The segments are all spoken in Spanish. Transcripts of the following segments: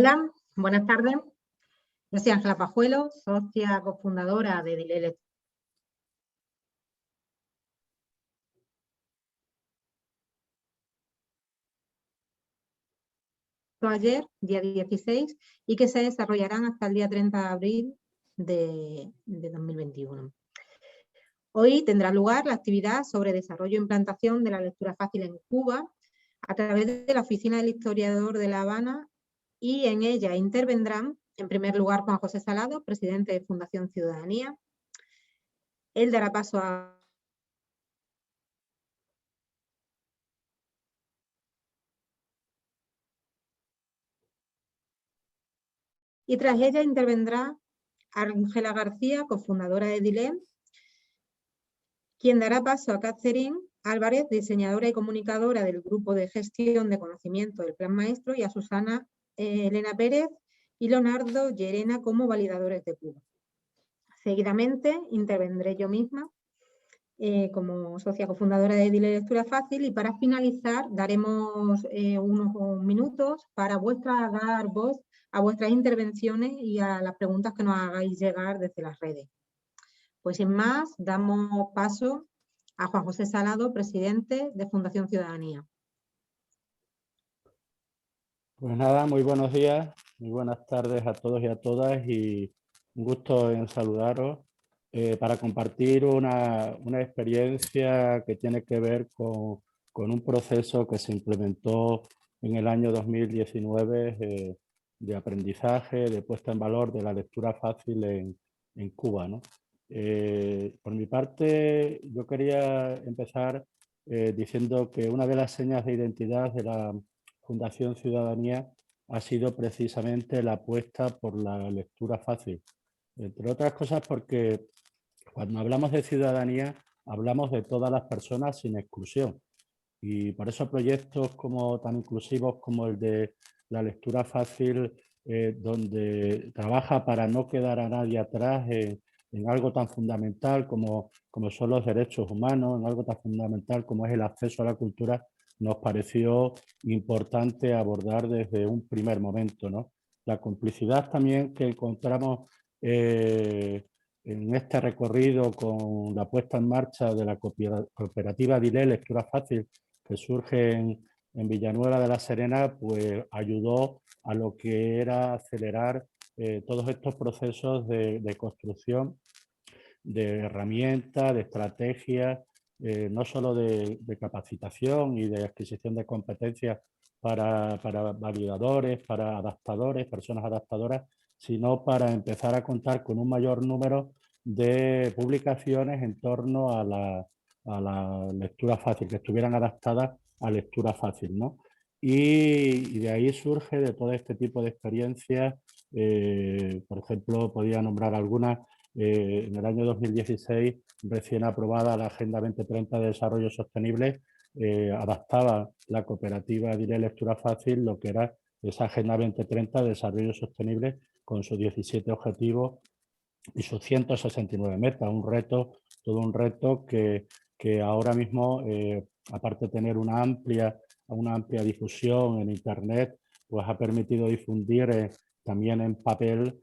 Hola, buenas tardes. Yo soy Ángela Pajuelo, socia cofundadora de Edile. Ayer, día 16, y que se desarrollarán hasta el día 30 de abril de 2021. Hoy tendrá lugar la actividad sobre desarrollo e implantación de la lectura fácil en Cuba a través de la Oficina del Historiador de La Habana, y en ella intervendrán, en primer lugar, Juan José Salado, presidente de Fundación Ciudadanía. Él dará paso a y tras ella intervendrá Ángela García, cofundadora de Edile, quien dará paso a Catherine Álvarez, diseñadora y comunicadora del Grupo de Gestión de Conocimiento del Plan Maestro, y a Susana Elena Pérez y Leonardo Llerena como validadores de Cuba. Seguidamente intervendré yo misma como socia cofundadora de Edile Lectura Fácil, y para finalizar daremos unos minutos para dar voz a vuestras intervenciones y a las preguntas que nos hagáis llegar desde las redes. Pues sin más, damos paso a Juan José Salado, presidente de Fundación Ciudadanía. Pues nada, muy buenos días, muy buenas tardes a todos y a todas, y un gusto en saludaros para compartir una experiencia que tiene que ver con un proceso que se implementó en el año 2019 de aprendizaje, de puesta en valor de la lectura fácil en Cuba, ¿no? Por mi parte, yo quería empezar diciendo que una de las señas de identidad de la Fundación Ciudadanía ha sido precisamente la apuesta por la lectura fácil. Entre otras cosas porque cuando hablamos de ciudadanía hablamos de todas las personas sin exclusión. Y por eso proyectos tan inclusivos como el de la lectura fácil, donde trabaja para no quedar a nadie atrás en algo tan fundamental como son los derechos humanos, en algo tan fundamental como es el acceso a la cultura, nos pareció importante abordar desde un primer momento, ¿no? La complicidad también que encontramos en este recorrido con la puesta en marcha de la cooperativa Edile Lectura Fácil, que surge en Villanueva de la Serena, pues ayudó a lo que era acelerar todos estos procesos de construcción de herramientas, de estrategias, no solo de capacitación y de adquisición de competencias para validadores, para adaptadores, personas adaptadoras, sino para empezar a contar con un mayor número de publicaciones en torno a la lectura fácil, que estuvieran adaptadas a lectura fácil, ¿no? Y de ahí surge de todo este tipo de experiencias, por ejemplo, podría nombrar algunas. En el año 2016, recién aprobada la Agenda 2030 de Desarrollo Sostenible, adaptaba la cooperativa Edile Lectura Fácil lo que era esa Agenda 2030 de Desarrollo Sostenible con sus 17 objetivos y sus 169 metas. Todo un reto que ahora mismo, aparte de tener una amplia difusión en Internet, pues ha permitido difundir también en papel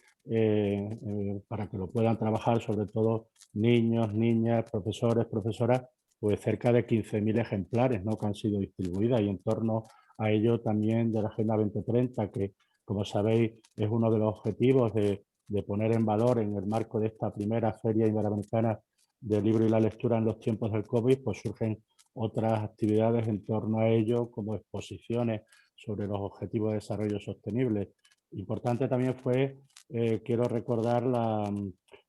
para que lo puedan trabajar sobre todo niños, niñas, profesores, profesoras, pues cerca de 15.000 ejemplares, ¿no?, que han sido distribuidas, y en torno a ello también de la Agenda 2030, que como sabéis es uno de los objetivos de poner en valor en el marco de esta primera Feria Iberoamericana del Libro y la Lectura en los tiempos del COVID, pues surgen otras actividades en torno a ello, como exposiciones sobre los objetivos de desarrollo sostenible. Importante también fue, quiero recordar, la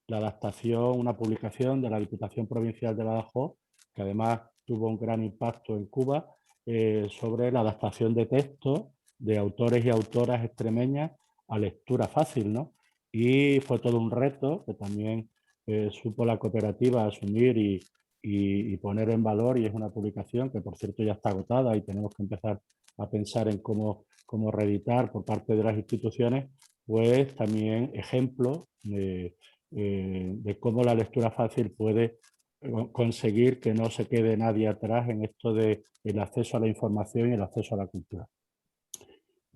adaptación, una publicación de la Diputación Provincial de Badajoz, que además tuvo un gran impacto en Cuba, sobre la adaptación de textos de autores y autoras extremeñas a lectura fácil, ¿no? Y fue todo un reto que también supo la cooperativa asumir y poner en valor, y es una publicación que por cierto ya está agotada y tenemos que empezar a pensar en cómo reeditar por parte de las instituciones, pues también ejemplo de cómo la lectura fácil puede conseguir que no se quede nadie atrás en esto del acceso a la información y el acceso a la cultura.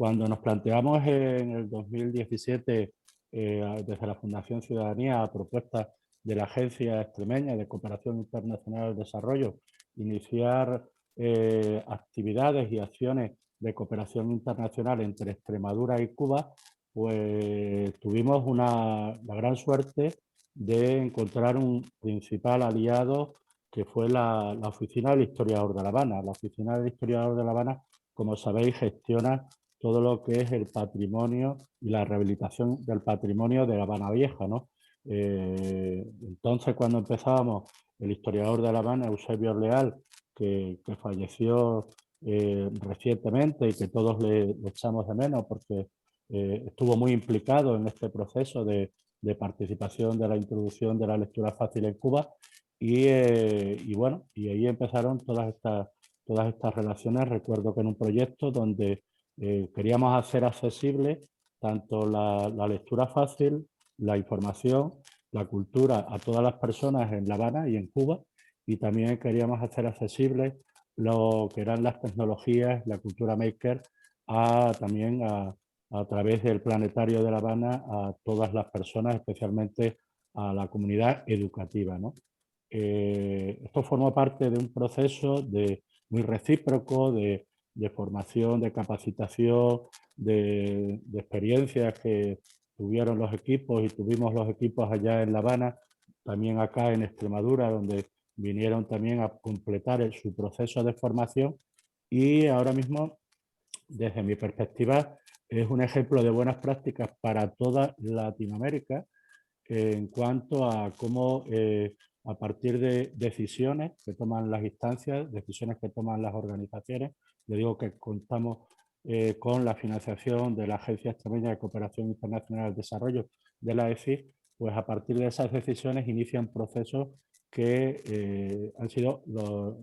Cuando nos planteamos en el 2017, desde la Fundación Ciudadanía, a propuesta de la Agencia Extremeña de Cooperación Internacional al Desarrollo, iniciar actividades y acciones de cooperación internacional entre Extremadura y Cuba, pues tuvimos la gran suerte de encontrar un principal aliado que fue la Oficina del Historiador de La Habana. La Oficina del Historiador de La Habana, como sabéis, gestiona todo lo que es el patrimonio y la rehabilitación del patrimonio de La Habana Vieja, ¿no? Entonces, cuando empezábamos, el historiador de La Habana, Eusebio Leal, que falleció recientemente y que todos le echamos de menos porque estuvo muy implicado en este proceso de participación de la introducción de la lectura fácil en Cuba y bueno, y ahí empezaron todas estas relaciones. Recuerdo que en un proyecto donde queríamos hacer accesible tanto la lectura fácil, la información, la cultura a todas las personas en La Habana y en Cuba, y también queríamos hacer accesible lo que eran las tecnologías, la cultura maker, también a través del Planetario de La Habana a todas las personas, especialmente a la comunidad educativa, ¿no? Esto formó parte de un proceso muy recíproco de formación, de capacitación, de experiencias que tuvieron los equipos y tuvimos los equipos allá en La Habana, también acá en Extremadura, donde vinieron también a completar su proceso de formación y ahora mismo, desde mi perspectiva, es un ejemplo de buenas prácticas para toda Latinoamérica en cuanto a cómo a partir de decisiones que toman las instancias, decisiones que toman las organizaciones, le digo que contamos con la financiación de la Agencia Extremeña de Cooperación Internacional al Desarrollo, de la EFI, pues a partir de esas decisiones inician procesos que han sido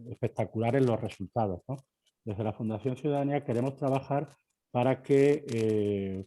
espectaculares los resultados, ¿no? Desde la Fundación Ciudadanía queremos trabajar para que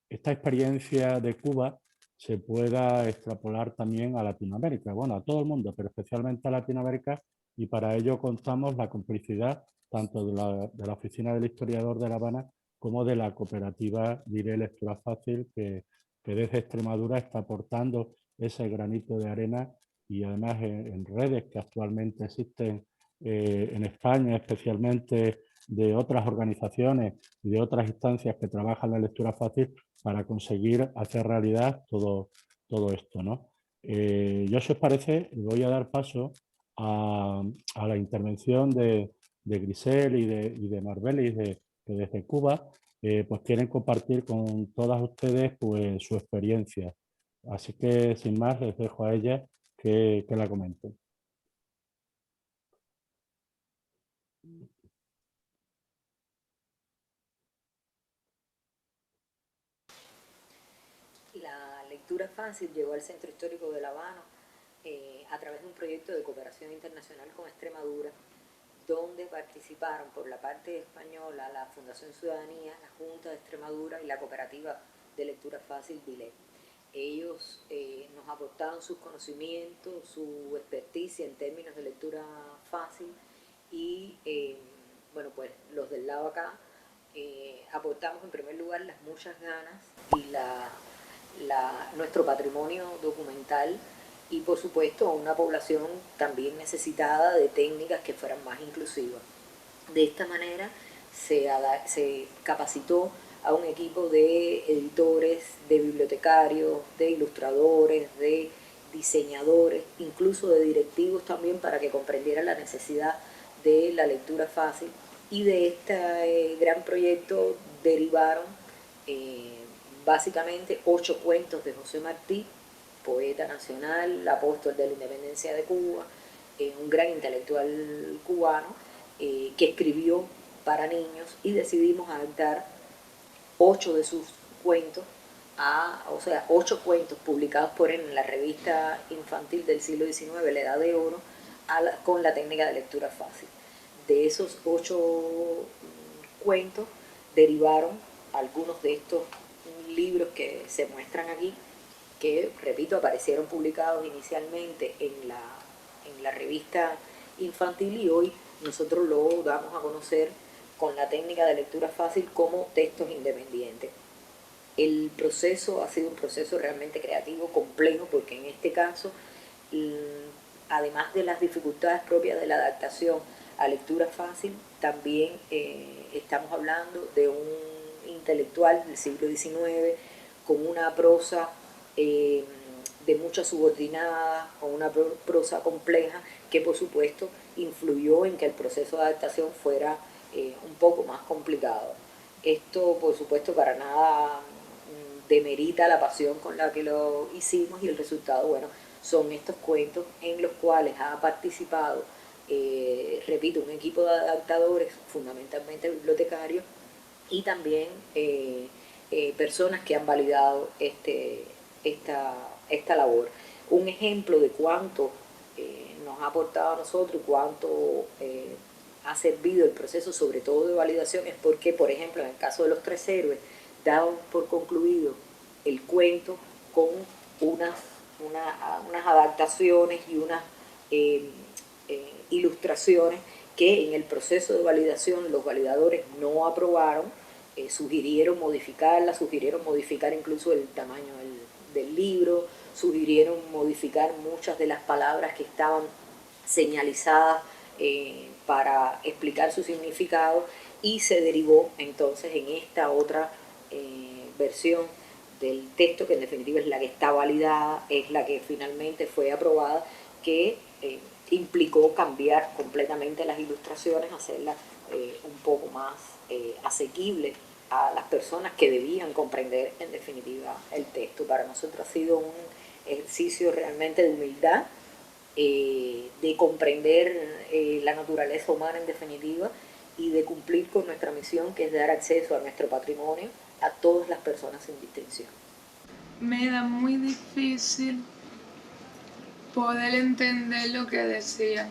esta experiencia de Cuba se pueda extrapolar también a Latinoamérica, bueno, a todo el mundo, pero especialmente a Latinoamérica, y para ello contamos la complicidad tanto de la Oficina del Historiador de La Habana como de la cooperativa Diré Lectura Fácil, que desde Extremadura está aportando ese granito de arena y además en redes que actualmente existen en España, especialmente de otras organizaciones y de otras instancias que trabajan la lectura fácil, para conseguir hacer realidad todo esto, ¿no? Yo, si os parece, voy a dar paso a la intervención de Grisel y de Marbelis, que desde Cuba pues quieren compartir con todas ustedes pues, su experiencia. Así que, sin más, les dejo a ellas que la comenten. La lectura fácil llegó al Centro Histórico de La Habana a través de un proyecto de cooperación internacional con Extremadura, donde participaron por la parte española la Fundación Ciudadanía, la Junta de Extremadura y la Cooperativa de Lectura Fácil DILEP. Ellos nos aportaron sus conocimientos, su experticia en términos de lectura fácil y, bueno, pues los del lado acá aportamos en primer lugar las muchas ganas y nuestro patrimonio documental y por supuesto a una población también necesitada de técnicas que fueran más inclusivas. De esta manera se capacitó a un equipo de editores, de bibliotecarios, de ilustradores, de diseñadores, incluso de directivos también para que comprendieran la necesidad de la lectura fácil, y de este gran proyecto derivaron básicamente 8 cuentos de José Martí, poeta nacional, apóstol de la independencia de Cuba, un gran intelectual cubano que escribió para niños, y decidimos adaptar 8 de sus cuentos, o sea, 8 cuentos publicados por él en la revista infantil del siglo XIX, La Edad de Oro, con la técnica de lectura fácil. De esos 8 cuentos derivaron algunos de estos libros que se muestran aquí, que, repito, aparecieron publicados inicialmente en la revista infantil y hoy nosotros lo damos a conocer con la técnica de lectura fácil como textos independientes. El proceso ha sido un proceso realmente creativo, complejo, porque en este caso, además de las dificultades propias de la adaptación a lectura fácil, también estamos hablando de un intelectual del siglo XIX con una prosa de muchas subordinadas, con una prosa compleja que por supuesto influyó en que el proceso de adaptación fuera un poco más complicado. Esto por supuesto para nada demerita la pasión con la que lo hicimos, y el resultado, bueno, son estos cuentos en los cuales ha participado, repito, un equipo de adaptadores, fundamentalmente bibliotecarios, y también personas que han validado esta labor. Un ejemplo de cuánto nos ha aportado a nosotros, cuánto ha servido el proceso, sobre todo de validación, es porque, por ejemplo, en el caso de Los Tres Héroes, dado por concluido el cuento con unas adaptaciones y unas ilustraciones que en el proceso de validación los validadores no aprobaron, sugirieron modificarla, sugirieron modificar incluso el tamaño del libro, sugirieron modificar muchas de las palabras que estaban señalizadas para explicar su significado, y se derivó entonces en esta otra versión del texto, que en definitiva es la que está validada, es la que finalmente fue aprobada, que implicó cambiar completamente las ilustraciones, hacerlas un poco más asequibles a las personas que debían comprender en definitiva el texto. Para nosotros ha sido un ejercicio realmente de humildad, de comprender la naturaleza humana en definitiva, y de cumplir con nuestra misión, que es dar acceso a nuestro patrimonio a todas las personas sin distinción. Me da muy difícil poder entender lo que decía.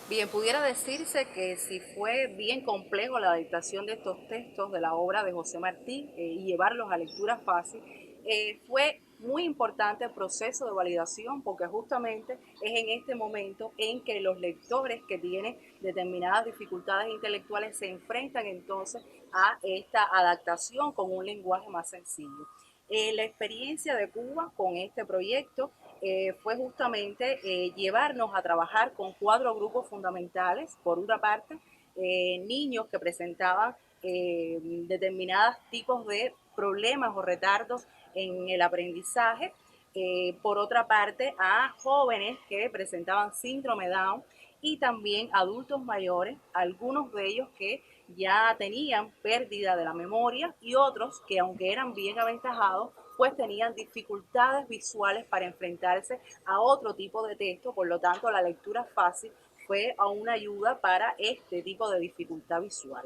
Bien, pudiera decirse que si fue bien complejo la adaptación de estos textos de la obra de José Martí y llevarlos a lectura fácil, fue muy importante el proceso de validación, porque justamente es en este momento en que los lectores que tienen determinadas dificultades intelectuales se enfrentan entonces a esta adaptación con un lenguaje más sencillo. La experiencia de Cuba con este proyecto fue justamente llevarnos a trabajar con 4 grupos fundamentales. Por una parte, niños que presentaban determinados tipos de problemas o retardos en el aprendizaje. Por otra parte, a jóvenes que presentaban síndrome Down, y también adultos mayores, algunos de ellos que ya tenían pérdida de la memoria, y otros que, aunque eran bien aventajados, pues tenían dificultades visuales para enfrentarse a otro tipo de texto. Por lo tanto, la lectura fácil fue una ayuda para este tipo de dificultad visual.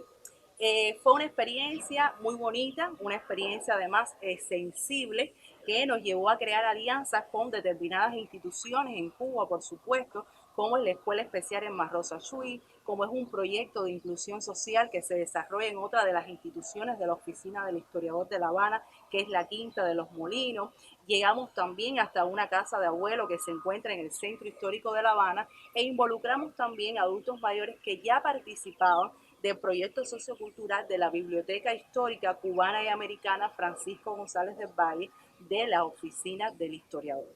Fue una experiencia muy bonita, una experiencia además sensible, que nos llevó a crear alianzas con determinadas instituciones en Cuba, por supuesto, como es la Escuela Especial en Marrosa Chuy, como es un proyecto de inclusión social que se desarrolla en otra de las instituciones de la Oficina del Historiador de La Habana, que es la Quinta de los Molinos. Llegamos también hasta una casa de abuelo que se encuentra en el Centro Histórico de La Habana, e involucramos también a adultos mayores que ya participaban del proyecto sociocultural de la Biblioteca Histórica Cubana y Americana Francisco González del Valle, de la Oficina del Historiador.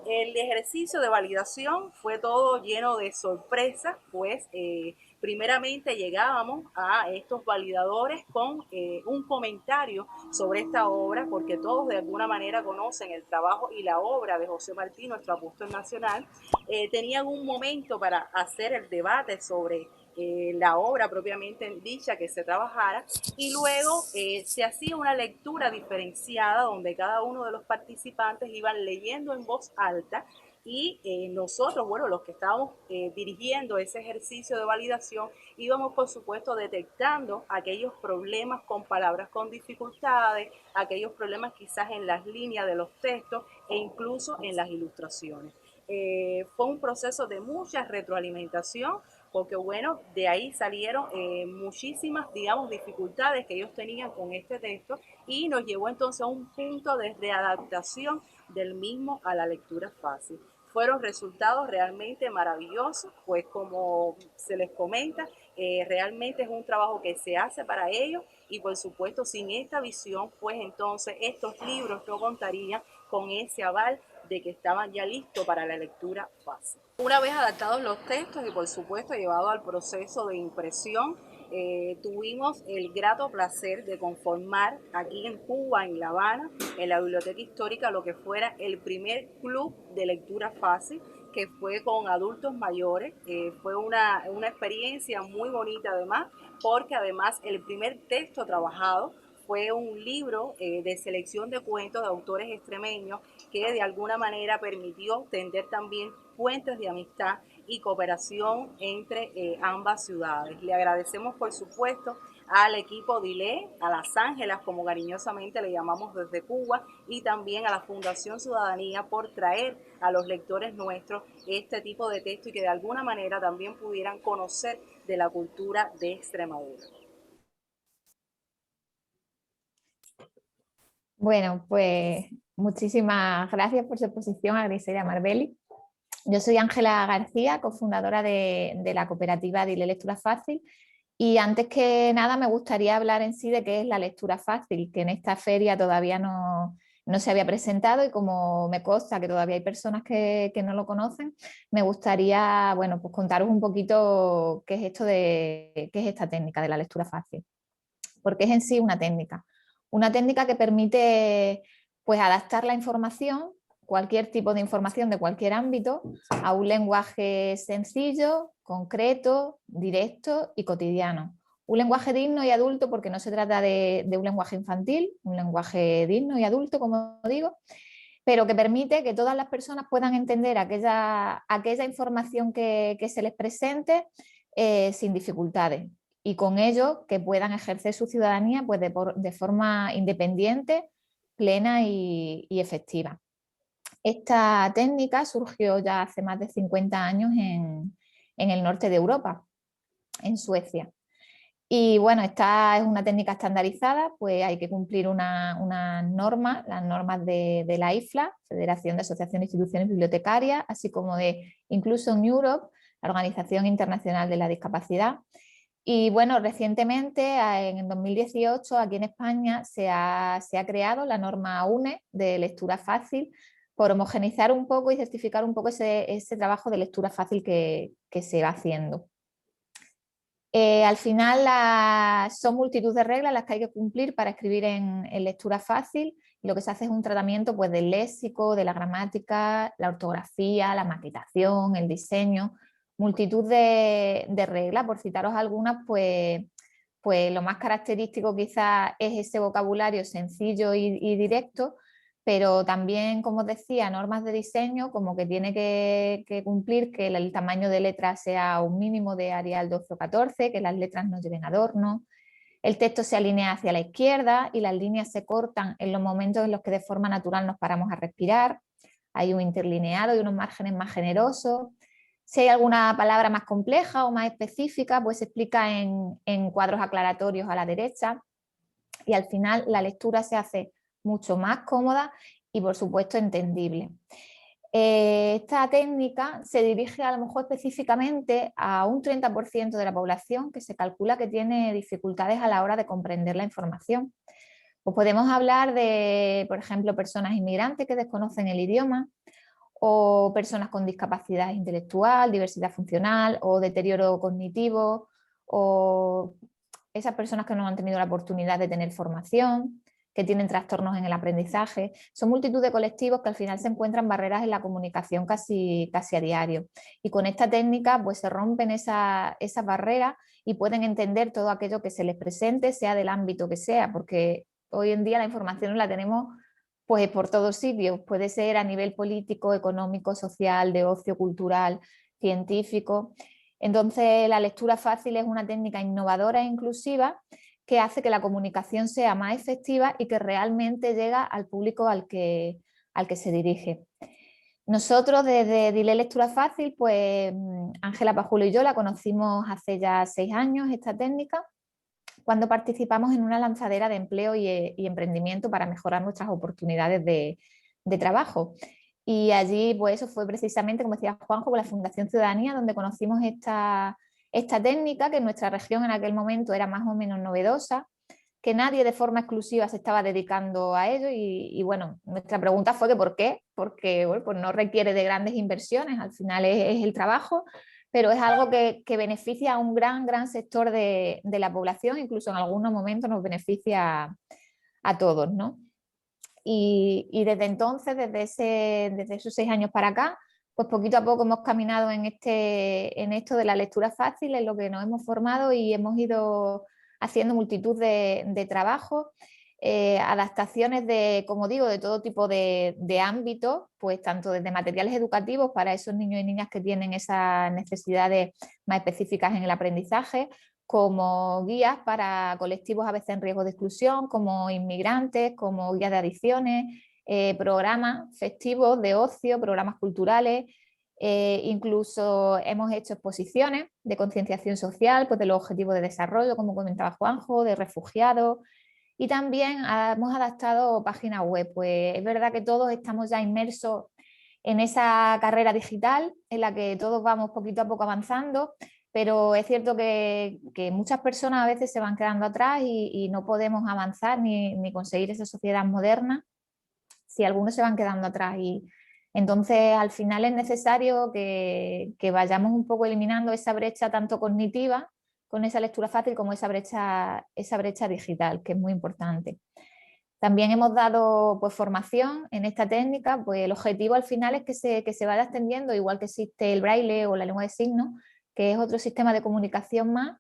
El ejercicio de validación fue todo lleno de sorpresas, pues primeramente llegábamos a estos validadores con un comentario sobre esta obra, porque todos de alguna manera conocen el trabajo y la obra de José Martí, nuestro apóstol nacional. Tenían un momento para hacer el debate sobre la obra propiamente dicha que se trabajara, y luego se hacía una lectura diferenciada donde cada uno de los participantes iban leyendo en voz alta, y nosotros, bueno, los que estábamos dirigiendo ese ejercicio de validación, íbamos por supuesto detectando aquellos problemas con palabras con dificultades, aquellos problemas quizás en las líneas de los textos e incluso en las ilustraciones. Fue un proceso de mucha retroalimentación, porque bueno, de ahí salieron muchísimas, digamos, dificultades que ellos tenían con este texto, y nos llevó entonces a un punto de readaptación del mismo a la lectura fácil. Fueron resultados realmente maravillosos, pues como se les comenta, realmente es un trabajo que se hace para ellos y por supuesto sin esta visión, pues entonces estos libros no contarían con ese aval de que estaban ya listos para la lectura fácil. Una vez adaptados los textos y por supuesto llevado al proceso de impresión, tuvimos el grato placer de conformar aquí en Cuba, en La Habana, en la Biblioteca Histórica, lo que fuera el primer club de lectura fácil, que fue con adultos mayores. Fue una experiencia muy bonita además, porque además el primer texto trabajado fue un libro de selección de cuentos de autores extremeños que de alguna manera permitió tender también puentes de amistad y cooperación entre ambas ciudades. Le agradecemos por supuesto al equipo DILE, a las Ángelas, como cariñosamente le llamamos desde Cuba, y también a la Fundación Ciudadanía por traer a los lectores nuestros este tipo de texto y que de alguna manera también pudieran conocer de la cultura de Extremadura. Bueno, pues muchísimas gracias por su exposición a Griselda Marbelli. Yo soy Ángela García, cofundadora de la cooperativa DILE Lectura Fácil, y antes que nada me gustaría hablar en sí de qué es la lectura fácil, que en esta feria todavía no se había presentado y como me consta que todavía hay personas que no lo conocen, me gustaría bueno, pues contaros un poquito qué es qué es esta técnica de la lectura fácil, porque es en sí una técnica que permite pues adaptar la información, cualquier tipo de información de cualquier ámbito, a un lenguaje sencillo, concreto, directo y cotidiano. Un lenguaje digno y adulto, porque no se trata de un lenguaje infantil, un lenguaje digno y adulto, como digo, pero que permite que todas las personas puedan entender aquella información que se les presente sin dificultades, y con ello que puedan ejercer su ciudadanía pues de forma independiente, plena y efectiva. Esta técnica surgió ya hace más de 50 años en el norte de Europa, en Suecia. Y bueno, esta es una técnica estandarizada, pues hay que cumplir unas normas, las normas de la IFLA, Federación de Asociaciones e Instituciones Bibliotecarias, así como de Inclusion Europe, la Organización Internacional de la Discapacidad. Y bueno, recientemente, en 2018, aquí en España se ha creado la norma UNE de lectura fácil, por homogeneizar un poco y certificar un poco ese trabajo de lectura fácil que se va haciendo. Al final son multitud de reglas las que hay que cumplir para escribir en lectura fácil, y lo que se hace es un tratamiento pues, del léxico, de la gramática, la ortografía, la maquetación, el diseño, multitud de reglas. Por citaros algunas, pues lo más característico quizás es ese vocabulario sencillo y directo, pero también, como os decía, normas de diseño, como que tiene que cumplir que el tamaño de letra sea un mínimo de Arial 12 o 14, que las letras no lleven adorno, el texto se alinea hacia la izquierda y las líneas se cortan en los momentos en los que de forma natural nos paramos a respirar, hay un interlineado y unos márgenes más generosos. Si hay alguna palabra más compleja o más específica, pues se explica en cuadros aclaratorios a la derecha, y al final la lectura se hace mucho más cómoda y por supuesto entendible. Esta técnica se dirige a lo mejor específicamente a un 30% de la población que se calcula que tiene dificultades a la hora de comprender la información. Pues podemos hablar de, por ejemplo, personas inmigrantes que desconocen el idioma, o personas con discapacidad intelectual, diversidad funcional o deterioro cognitivo, o esas personas que no han tenido la oportunidad de tener formación, que tienen trastornos en el aprendizaje. Son multitud de colectivos que al final se encuentran barreras en la comunicación casi a diario. Y con esta técnica pues, se rompen esas barreras y pueden entender todo aquello que se les presente, sea del ámbito que sea, porque hoy en día la información la tenemos pues, por todos sitios. Puede ser a nivel político, económico, social, de ocio, cultural, científico. Entonces la lectura fácil es una técnica innovadora e inclusiva que hace que la comunicación sea más efectiva y que realmente llega al público al que se dirige. Nosotros desde DILE Lectura Fácil, pues Ángela Pajulo y yo la conocimos hace ya 6 años, esta técnica, cuando participamos en una lanzadera de empleo y emprendimiento para mejorar nuestras oportunidades de trabajo. Y allí, pues eso fue precisamente, como decía Juanjo, con la Fundación Ciudadanía, donde conocimos esta esta técnica, que en nuestra región en aquel momento era más o menos novedosa, que nadie de forma exclusiva se estaba dedicando a ello y bueno, nuestra pregunta fue que ¿por qué? Porque bueno, pues no requiere de grandes inversiones, al final es el trabajo, pero es algo que beneficia a un gran sector de la población, incluso en algunos momentos nos beneficia a todos, ¿no? Y desde entonces, desde esos 6 años para acá, pues poquito a poco hemos caminado en esto de la lectura fácil, en lo que nos hemos formado y hemos ido haciendo multitud de trabajos, adaptaciones de, como digo, de todo tipo de ámbitos, pues tanto desde materiales educativos para esos niños y niñas que tienen esas necesidades más específicas en el aprendizaje, como guías para colectivos a veces en riesgo de exclusión, como inmigrantes, como guías de adicciones, programas festivos de ocio, programas culturales, incluso hemos hecho exposiciones de concienciación social, pues de los objetivos de desarrollo, como comentaba Juanjo, de refugiados, y también hemos adaptado páginas web. Pues es verdad que todos estamos ya inmersos en esa carrera digital en la que todos vamos poquito a poco avanzando, pero es cierto que muchas personas a veces se van quedando atrás y no podemos avanzar ni conseguir esa sociedad moderna si algunos se van quedando atrás. Y entonces al final es necesario que vayamos un poco eliminando esa brecha tanto cognitiva con esa lectura fácil como esa brecha digital, que es muy importante. También hemos dado pues, formación en esta técnica, pues el objetivo al final es que se vaya extendiendo, igual que existe el braille o la lengua de signos, que es otro sistema de comunicación más,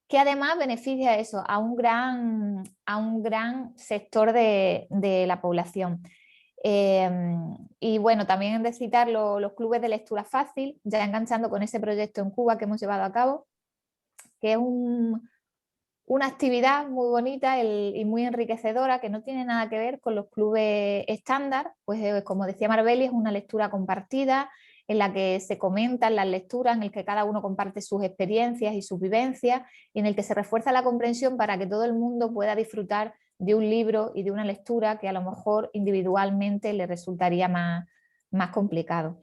que además beneficia eso a un gran sector de la población. Y bueno, también en de citar los clubes de lectura fácil, ya enganchando con ese proyecto en Cuba que hemos llevado a cabo, que es una actividad muy bonita y muy enriquecedora que no tiene nada que ver con los clubes estándar, pues como decía Marbeli, es una lectura compartida en la que se comentan las lecturas, en el que cada uno comparte sus experiencias y sus vivencias y en el que se refuerza la comprensión para que todo el mundo pueda disfrutar de un libro y de una lectura que a lo mejor individualmente le resultaría más complicado.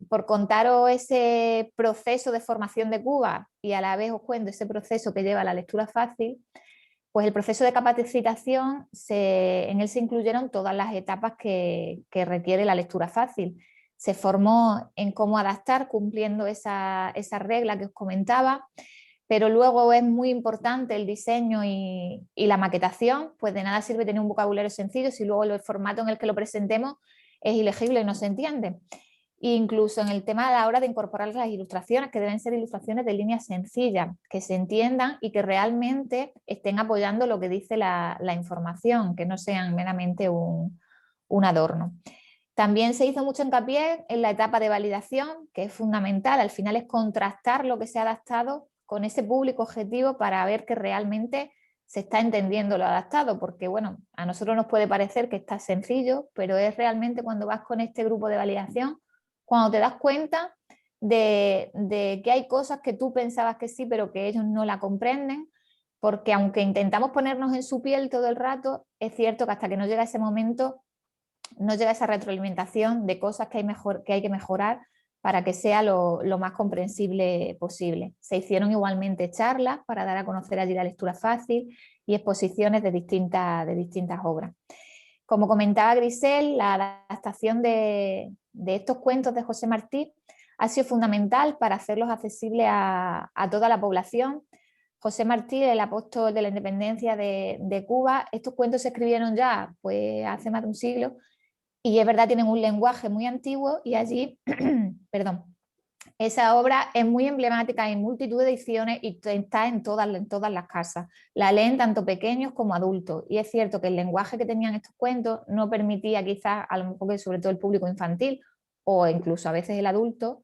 Por contaros ese proceso de formación de Cuba y a la vez os cuento ese proceso que lleva la lectura fácil, pues el proceso de capacitación, en él se incluyeron todas las etapas que requiere la lectura fácil. Se formó en cómo adaptar cumpliendo esa regla que os comentaba, pero luego es muy importante el diseño y la maquetación, pues de nada sirve tener un vocabulario sencillo si luego el formato en el que lo presentemos es ilegible y no se entiende. Incluso en el tema de la hora de incorporar las ilustraciones, que deben ser ilustraciones de líneas sencillas, que se entiendan y que realmente estén apoyando lo que dice la información, que no sean meramente un adorno. También se hizo mucho hincapié en la etapa de validación, que es fundamental, al final es contrastar lo que se ha adaptado con ese público objetivo para ver que realmente se está entendiendo lo adaptado, porque bueno, a nosotros nos puede parecer que está sencillo, pero es realmente cuando vas con este grupo de validación, cuando te das cuenta de que hay cosas que tú pensabas que sí, pero que ellos no la comprenden, porque aunque intentamos ponernos en su piel todo el rato, es cierto que hasta que no llega ese momento, no llega esa retroalimentación de cosas que hay que mejorar para que sea lo más comprensible posible. Se hicieron igualmente charlas para dar a conocer allí la lectura fácil y exposiciones de distintas obras. Como comentaba Grisel, la adaptación de estos cuentos de José Martí ha sido fundamental para hacerlos accesibles a toda la población. José Martí, el apóstol de la independencia de Cuba, estos cuentos se escribieron ya pues, hace más de un siglo y es verdad, tienen un lenguaje muy antiguo y allí, perdón, esa obra es muy emblemática, hay multitud de ediciones y está en todas las casas. La leen tanto pequeños como adultos. Y es cierto que el lenguaje que tenían estos cuentos no permitía quizás, a lo mejor que sobre todo el público infantil o incluso a veces el adulto,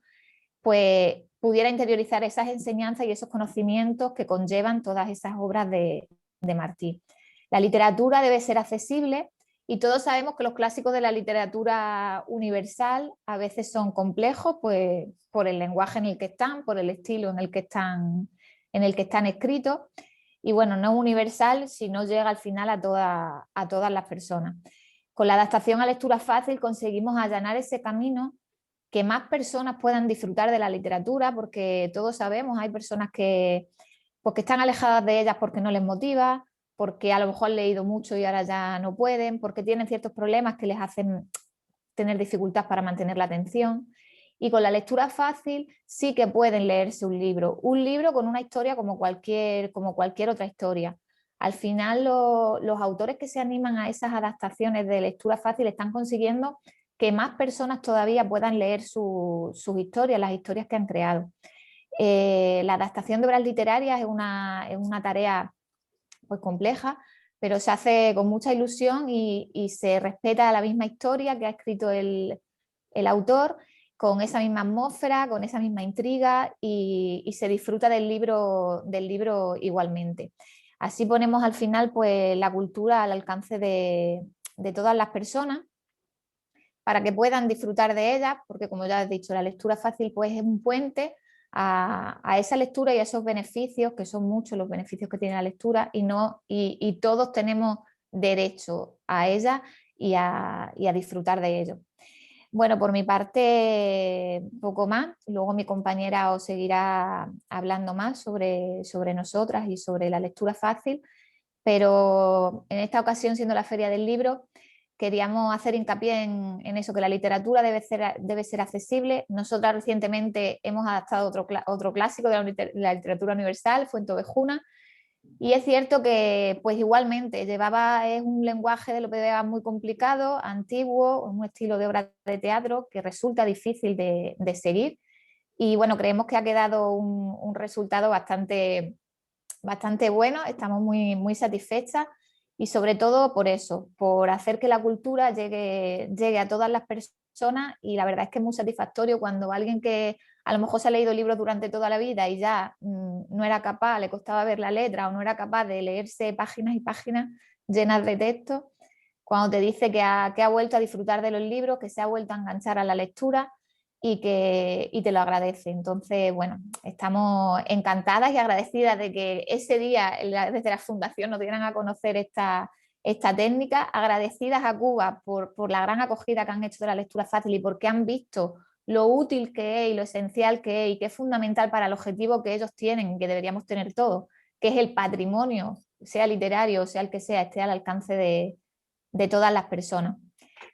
pues pudiera interiorizar esas enseñanzas y esos conocimientos que conllevan todas esas obras de Martí. La literatura debe ser accesible. Y todos sabemos que los clásicos de la literatura universal a veces son complejos pues, por el lenguaje en el que están, por el estilo en el que están escritos. Y bueno, no es universal si no llega al final a todas las personas. Con la adaptación a lectura fácil conseguimos allanar ese camino que más personas puedan disfrutar de la literatura, porque todos sabemos, hay personas que están alejadas de ellas porque no les motiva, porque a lo mejor han leído mucho y ahora ya no pueden, porque tienen ciertos problemas que les hacen tener dificultad para mantener la atención. Y con la lectura fácil sí que pueden leerse un libro con una historia como cualquier otra historia. Al final los autores que se animan a esas adaptaciones de lectura fácil están consiguiendo que más personas todavía puedan leer sus historias, las historias que han creado. La adaptación de obras literarias es una tarea pues compleja, pero se hace con mucha ilusión y se respeta la misma historia que ha escrito el autor, con esa misma atmósfera, con esa misma intriga, y se disfruta del libro igualmente. Así ponemos al final pues, la cultura al alcance de todas las personas, para que puedan disfrutar de ella, porque como ya he dicho, la lectura fácil pues, es un puente a esa lectura y a esos beneficios, que son muchos los beneficios que tiene la lectura, y todos tenemos derecho a ella y a disfrutar de ello. Bueno, por mi parte, poco más. Luego mi compañera os seguirá hablando más sobre nosotras y sobre la lectura fácil, pero en esta ocasión, siendo la Feria del Libro, queríamos hacer hincapié en eso, que la literatura debe ser accesible. Nosotras recientemente hemos adaptado otro clásico de la literatura universal, Fuenteovejuna, y es cierto que pues igualmente es un lenguaje de Lope de Vega muy complicado, antiguo, un estilo de obra de teatro que resulta difícil de seguir, y bueno, creemos que ha quedado un resultado bastante bueno, estamos muy satisfechas, y sobre todo por eso, por hacer que la cultura llegue a todas las personas, y la verdad es que es muy satisfactorio cuando alguien que a lo mejor se ha leído libros durante toda la vida y ya no era capaz, le costaba ver la letra o no era capaz de leerse páginas y páginas llenas de texto, cuando te dice que ha vuelto a disfrutar de los libros, que se ha vuelto a enganchar a la lectura y te lo agradece. Entonces, bueno, estamos encantadas y agradecidas de que ese día desde la Fundación nos dieran a conocer esta técnica, agradecidas a Cuba por la gran acogida que han hecho de la lectura fácil y porque han visto lo útil que es y lo esencial que es y que es fundamental para el objetivo que ellos tienen y que deberíamos tener todos, que es el patrimonio, sea literario o sea el que sea, esté al alcance de todas las personas.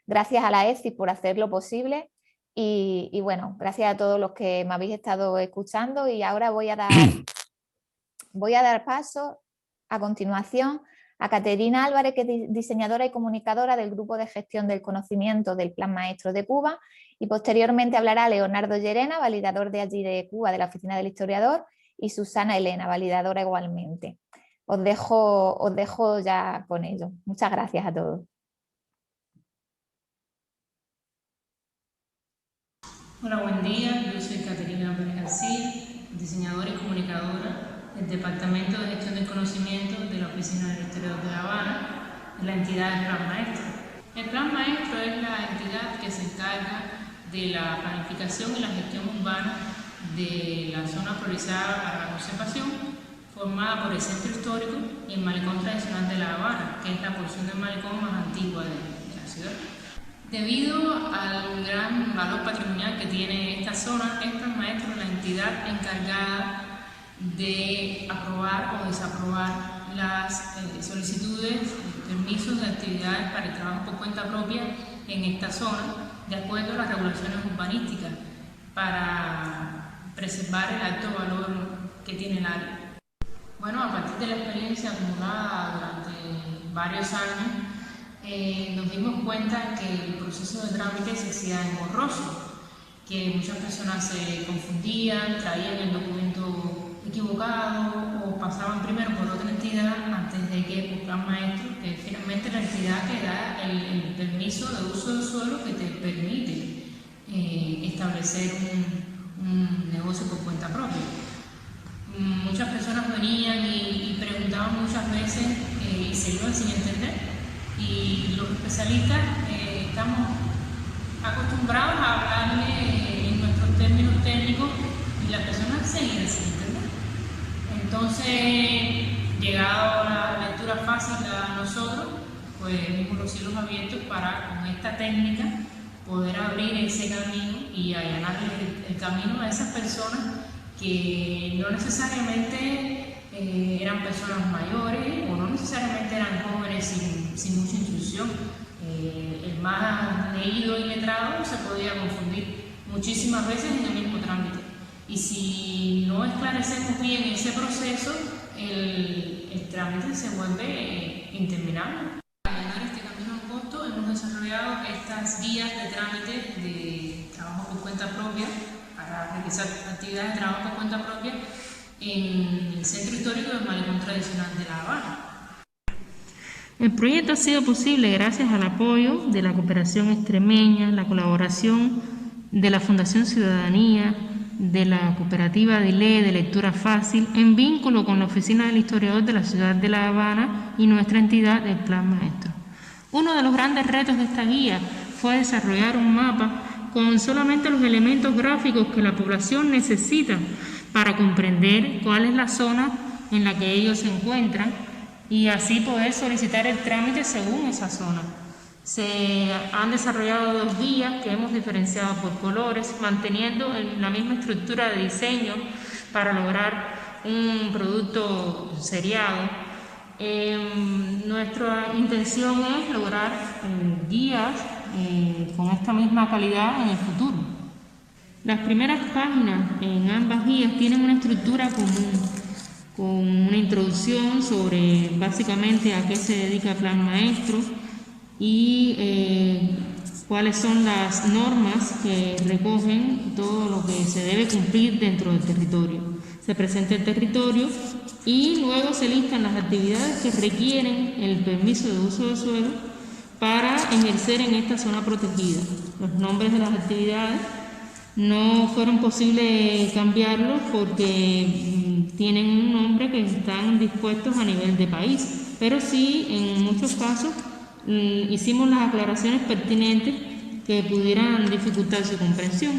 Gracias a la ECIS por hacerlo posible y bueno, gracias a todos los que me habéis estado escuchando, y ahora voy a dar paso a continuación a Caterina Álvarez, que es diseñadora y comunicadora del Grupo de Gestión del Conocimiento del Plan Maestro de Cuba, y posteriormente hablará Leonardo Llerena, validador de allí de Cuba, de la Oficina del Historiador, y Susana Elena, validadora igualmente. Os dejo ya con ello. Muchas gracias a todos. Hola, buen día. Yo soy Caterina Álvarez García, diseñadora y comunicadora del Departamento de Gestión del Conocimiento de la Oficina del Historiador de La Habana, la entidad del Plan Maestro. El Plan Maestro es la entidad que se encarga de la planificación y la gestión urbana de la zona priorizada para la conservación, formada por el Centro Histórico y el Malecón Tradicional de La Habana, que es la porción del malecón más antigua de la ciudad. Debido al gran valor patrimonial que tiene esta zona, el Plan Maestro es la entidad encargada de aprobar o desaprobar las solicitudes, permisos de actividades para el trabajo por cuenta propia en esta zona, de acuerdo a las regulaciones urbanísticas, para preservar el alto valor que tiene el área. Bueno, a partir de la experiencia acumulada durante varios años, nos dimos cuenta que el proceso de trámite se hacía engorroso, que muchas personas se confundían, traían el documento equivocado o pasaban primero por otra entidad antes de que el Plan Maestro, que es finalmente la entidad que da el permiso de uso del suelo que te permite establecer un negocio por cuenta propia. Muchas personas venían y preguntaban muchas veces y se iban sin entender, y los especialistas estamos acostumbrados a hablarle en nuestros términos técnicos y las personas seguían sin entender. Entonces, llegado la lectura fácil a nosotros, pues vimos los cielos abiertos para, con esta técnica, poder abrir ese camino y allanar el camino a esas personas que no necesariamente eran personas mayores o no necesariamente eran jóvenes sin mucha instrucción. El más leído y letrado se podía confundir muchísimas veces en el mismo trámite. Y si no esclarecemos bien ese proceso, el trámite se vuelve interminable. Para allanar este camino angosto hemos desarrollado estas guías de trámite de trabajo por cuenta propia para realizar actividades de trabajo por cuenta propia en el Centro Histórico del Malecón Tradicional de La Habana. El proyecto ha sido posible gracias al apoyo de la cooperación extremeña, la colaboración de la Fundación Ciudadanía, de la cooperativa DILE de lectura fácil, en vínculo con la Oficina del Historiador de la Ciudad de La Habana y nuestra entidad del Plan Maestro. Uno de los grandes retos de esta guía fue desarrollar un mapa con solamente los elementos gráficos que la población necesita para comprender cuál es la zona en la que ellos se encuentran y así poder solicitar el trámite según esa zona. Se han desarrollado 2 guías que hemos diferenciado por colores, manteniendo la misma estructura de diseño para lograr un producto seriado. Nuestra intención es lograr guías con esta misma calidad en el futuro. Las primeras páginas en ambas guías tienen una estructura común, con una introducción sobre básicamente a qué se dedica el Plan Maestro y cuáles son las normas que recogen todo lo que se debe cumplir dentro del territorio. Se presenta el territorio y luego se listan las actividades que requieren el permiso de uso de suelo para ejercer en esta zona protegida. Los nombres de las actividades no fueron posible cambiarlos porque tienen un nombre que están dispuestos a nivel de país, pero sí en muchos casos hicimos las aclaraciones pertinentes que pudieran dificultar su comprensión.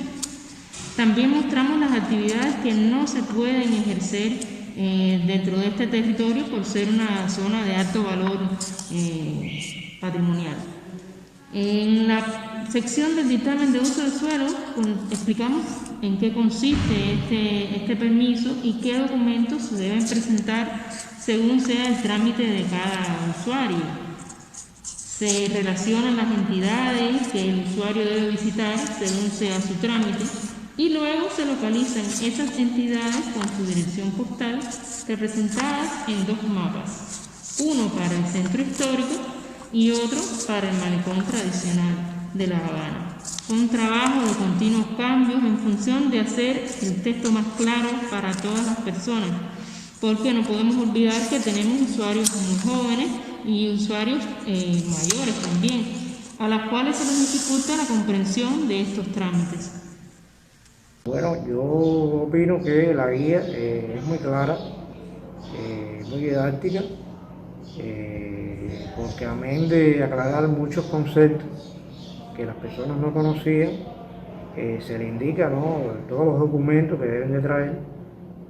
También mostramos las actividades que no se pueden ejercer dentro de este territorio por ser una zona de alto valor patrimonial. En la sección del dictamen de uso del suelo explicamos en qué consiste este permiso y qué documentos se deben presentar según sea el trámite de cada usuario. Se relacionan las entidades que el usuario debe visitar según sea su trámite y luego se localizan esas entidades con su dirección postal representadas en 2 mapas, uno para el centro histórico y otro para el malecón tradicional de La Habana. Un trabajo de continuos cambios en función de hacer el texto más claro para todas las personas, porque no podemos olvidar que tenemos usuarios muy jóvenes y usuarios mayores también, a las cuales se les dificulta la comprensión de estos trámites. Bueno, yo opino que la guía es muy clara, muy didáctica, porque amén de aclarar muchos conceptos que las personas no conocían, se le indica, ¿no?, todos los documentos que deben de traer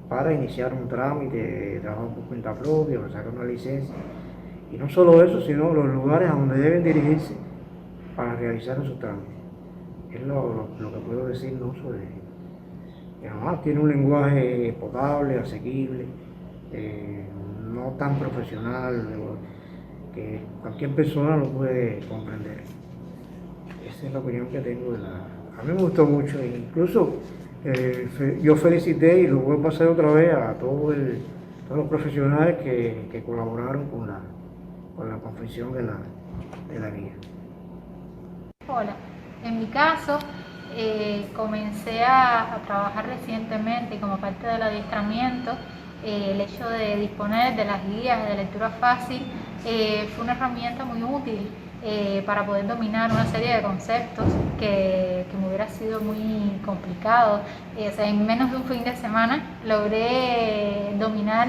para iniciar un trámite de trabajo por cuenta propia, para sacar una licencia. Y no solo eso, sino los lugares a donde deben dirigirse para realizar esos trámites. Es lo que puedo decir, ¿no?, sobre que además tiene un lenguaje potable, asequible, no tan profesional, que cualquier persona lo puede comprender. Esa es la opinión que tengo de la... A mí me gustó mucho, incluso yo felicité y lo vuelvo a hacer otra vez a todos los profesionales que colaboraron con la confección de la guía. Hola, en mi caso comencé a trabajar recientemente y como parte del adiestramiento el hecho de disponer de las guías de lectura fácil fue una herramienta muy útil para poder dominar una serie de conceptos que me hubiera sido muy complicado. O sea, en menos de un fin de semana logré dominar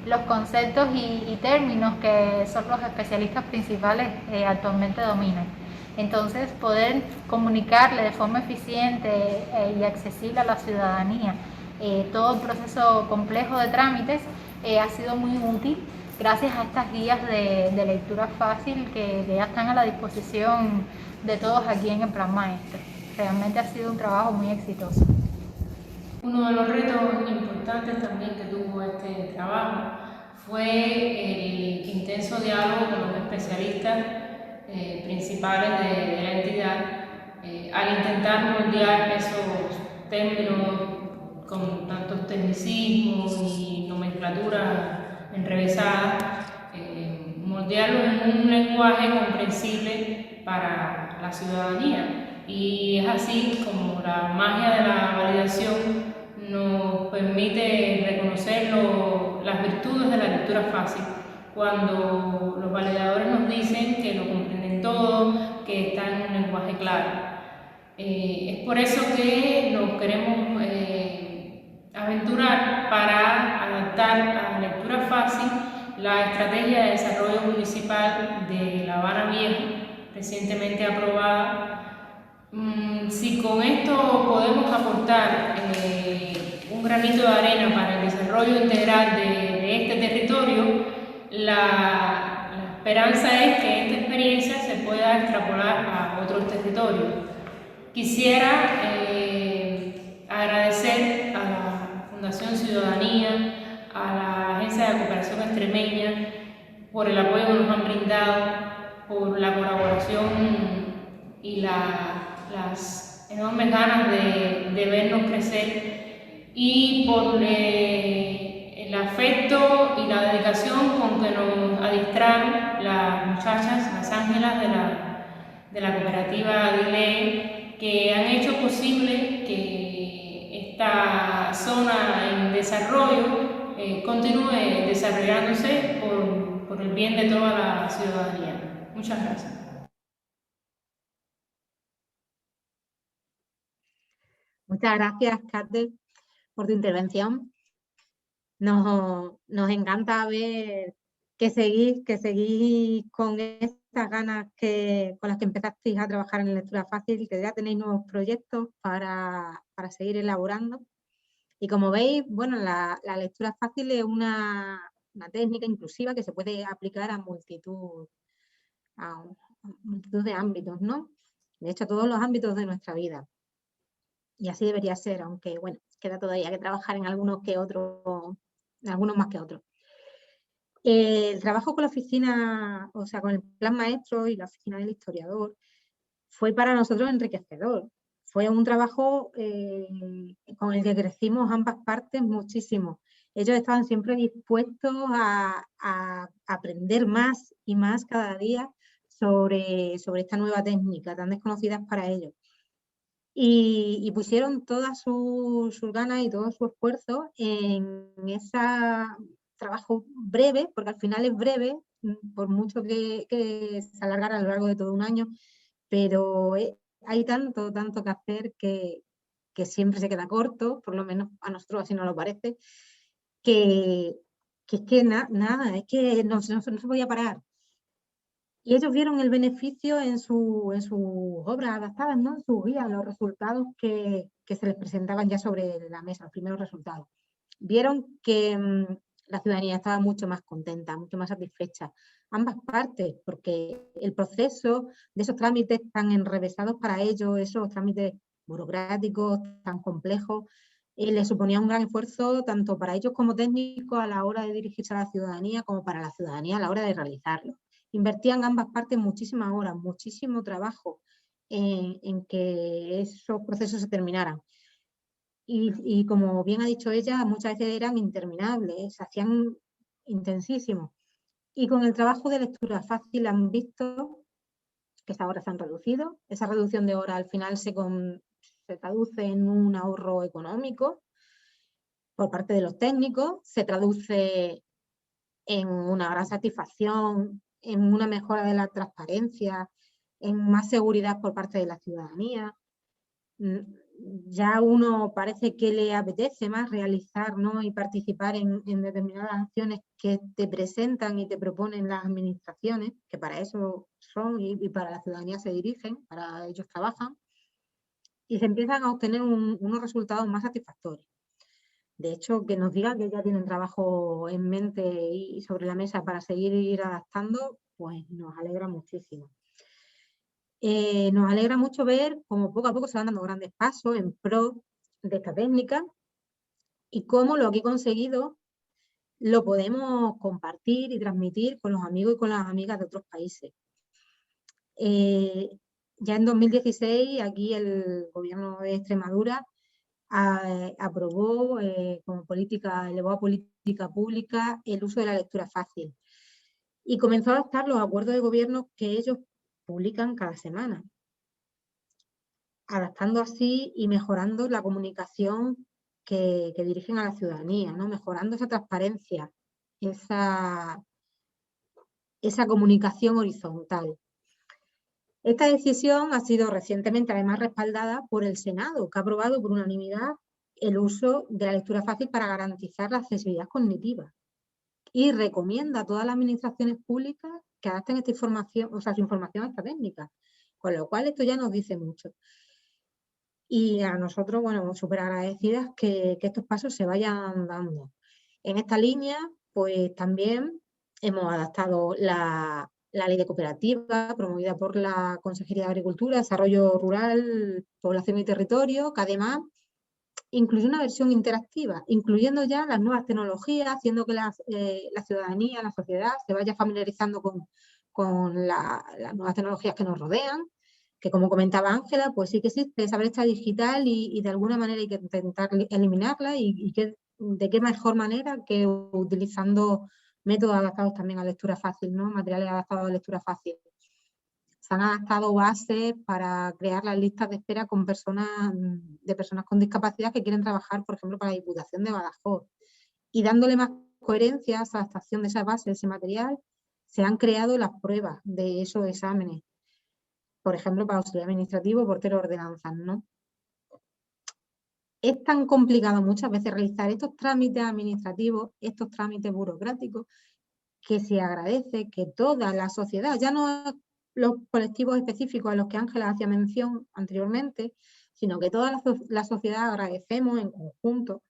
los conceptos y términos que son los especialistas principales actualmente dominan. Entonces, poder comunicarle de forma eficiente y accesible a la ciudadanía todo el proceso complejo de trámites ha sido muy útil gracias a estas guías de lectura fácil que ya están a la disposición de todos aquí en el Plan Maestro. Realmente ha sido un trabajo muy exitoso. Uno de los retos importantes también que tuvo este trabajo fue el intenso diálogo con los especialistas principales de la entidad al intentar moldear esos términos con tantos tecnicismos y nomenclatura enrevesada, moldearlos en un lenguaje comprensible para la ciudadanía. Y es así como la magia de la validación nos permite reconocer las virtudes de la lectura fácil, cuando los validadores nos dicen que lo comprenden todo, que está en un lenguaje claro. Es por eso que nos queremos aventurar para adaptar a la lectura fácil la estrategia de desarrollo municipal de La Habana Vieja, recientemente aprobada. Si con esto podemos aportar un granito de arena para el desarrollo integral de este territorio, la esperanza es que esta experiencia se pueda extrapolar a otros territorios. Quisiera agradecer a la Fundación Ciudadanía, a la Agencia de Cooperación Extremeña por el apoyo que nos han brindado, por la colaboración y las enormes ganas de vernos crecer, y por el afecto y la dedicación con que nos adiestraron las muchachas, las ángelas de la cooperativa DILE, que han hecho posible que esta zona en desarrollo continúe desarrollándose por el bien de toda la ciudadanía. Muchas gracias. Muchas gracias, Kate, por tu intervención. Nos encanta ver que seguís con estas ganas con las que empezasteis a trabajar en lectura fácil, que ya tenéis nuevos proyectos para seguir elaborando. Y como veis, bueno, la lectura fácil es una técnica inclusiva que se puede aplicar a multitud de ámbitos, ¿no? De hecho, a todos los ámbitos de nuestra vida. Y así debería ser, aunque, bueno, queda todavía que trabajar en algunos más que otros. El trabajo con la oficina, o sea, con el Plan Maestro y la oficina del historiador, fue para nosotros enriquecedor. Fue un trabajo con el que crecimos ambas partes muchísimo. Ellos estaban siempre dispuestos a aprender más y más cada día sobre esta nueva técnica tan desconocida para ellos. Y pusieron todas sus ganas y todo su esfuerzo en ese trabajo breve, porque al final es breve, por mucho que se alargara a lo largo de todo un año, pero hay tanto que hacer que siempre se queda corto, por lo menos a nosotros así nos lo parece, que es que nada, es que no se podía parar. Y ellos vieron el beneficio en sus obras adaptadas, ¿no? En sus guías, los resultados que se les presentaban ya sobre la mesa, los primeros resultados. Vieron que la ciudadanía estaba mucho más contenta, mucho más satisfecha. Ambas partes, porque el proceso de esos trámites tan enrevesados para ellos, esos trámites burocráticos tan complejos, les suponía un gran esfuerzo tanto para ellos como técnicos a la hora de dirigirse a la ciudadanía, como para la ciudadanía a la hora de realizarlo. Invertían ambas partes muchísimas horas, muchísimo trabajo en que esos procesos se terminaran. Y como bien ha dicho ella, muchas veces eran interminables, se hacían intensísimos. Y con el trabajo de lectura fácil han visto que esas horas se han reducido. Esa reducción de horas al final se traduce en un ahorro económico por parte de los técnicos, se traduce en una gran satisfacción, en una mejora de la transparencia, en más seguridad por parte de la ciudadanía. Ya uno parece que le apetece más realizar, ¿no? Y participar en determinadas acciones que te presentan y te proponen las administraciones, que para eso son y para la ciudadanía se dirigen, para ellos trabajan, y se empiezan a obtener unos resultados más satisfactorios. De hecho, que nos diga que ya tienen trabajo en mente y sobre la mesa para seguir adaptando, pues nos alegra muchísimo. Nos alegra mucho ver cómo poco a poco se van dando grandes pasos en pro de esta técnica y cómo lo que he conseguido lo podemos compartir y transmitir con los amigos y con las amigas de otros países. Ya en 2016 aquí el gobierno de Extremadura aprobó como política, elevó a política pública el uso de la lectura fácil y comenzó a adoptar los acuerdos de gobierno que ellos publican cada semana, adaptando así y mejorando la comunicación que dirigen a la ciudadanía, ¿no? Mejorando esa transparencia, esa comunicación horizontal. Esta decisión ha sido recientemente además respaldada por el Senado, que ha aprobado por unanimidad el uso de la lectura fácil para garantizar la accesibilidad cognitiva y recomienda a todas las administraciones públicas que adapten esta información, o sea, su información a esta técnica, con lo cual esto ya nos dice mucho. Y a nosotros, bueno, súper agradecidas que estos pasos se vayan dando. En esta línea, pues también hemos adaptado la ley de cooperativas promovida por la Consejería de Agricultura, Desarrollo Rural, Población y Territorio, que además incluye una versión interactiva, incluyendo ya las nuevas tecnologías, haciendo que la ciudadanía, la sociedad se vaya familiarizando con las nuevas tecnologías que nos rodean, que como comentaba Ángela, pues sí que existe esa brecha digital y de alguna manera hay que intentar eliminarla y de qué mejor manera que utilizando métodos adaptados también a lectura fácil, ¿no? Materiales adaptados a lectura fácil. Se han adaptado bases para crear las listas de espera con personas con discapacidad que quieren trabajar, por ejemplo, para la Diputación de Badajoz. Y dándole más coherencia a esa adaptación de esa base, de ese material, se han creado las pruebas de esos exámenes. Por ejemplo, para auxiliar administrativo, portero de ordenanzas, ¿no? Es tan complicado muchas veces realizar estos trámites administrativos, estos trámites burocráticos, que se agradece que toda la sociedad, ya no los colectivos específicos a los que Ángela hacía mención anteriormente, sino que toda la sociedad agradecemos en conjunto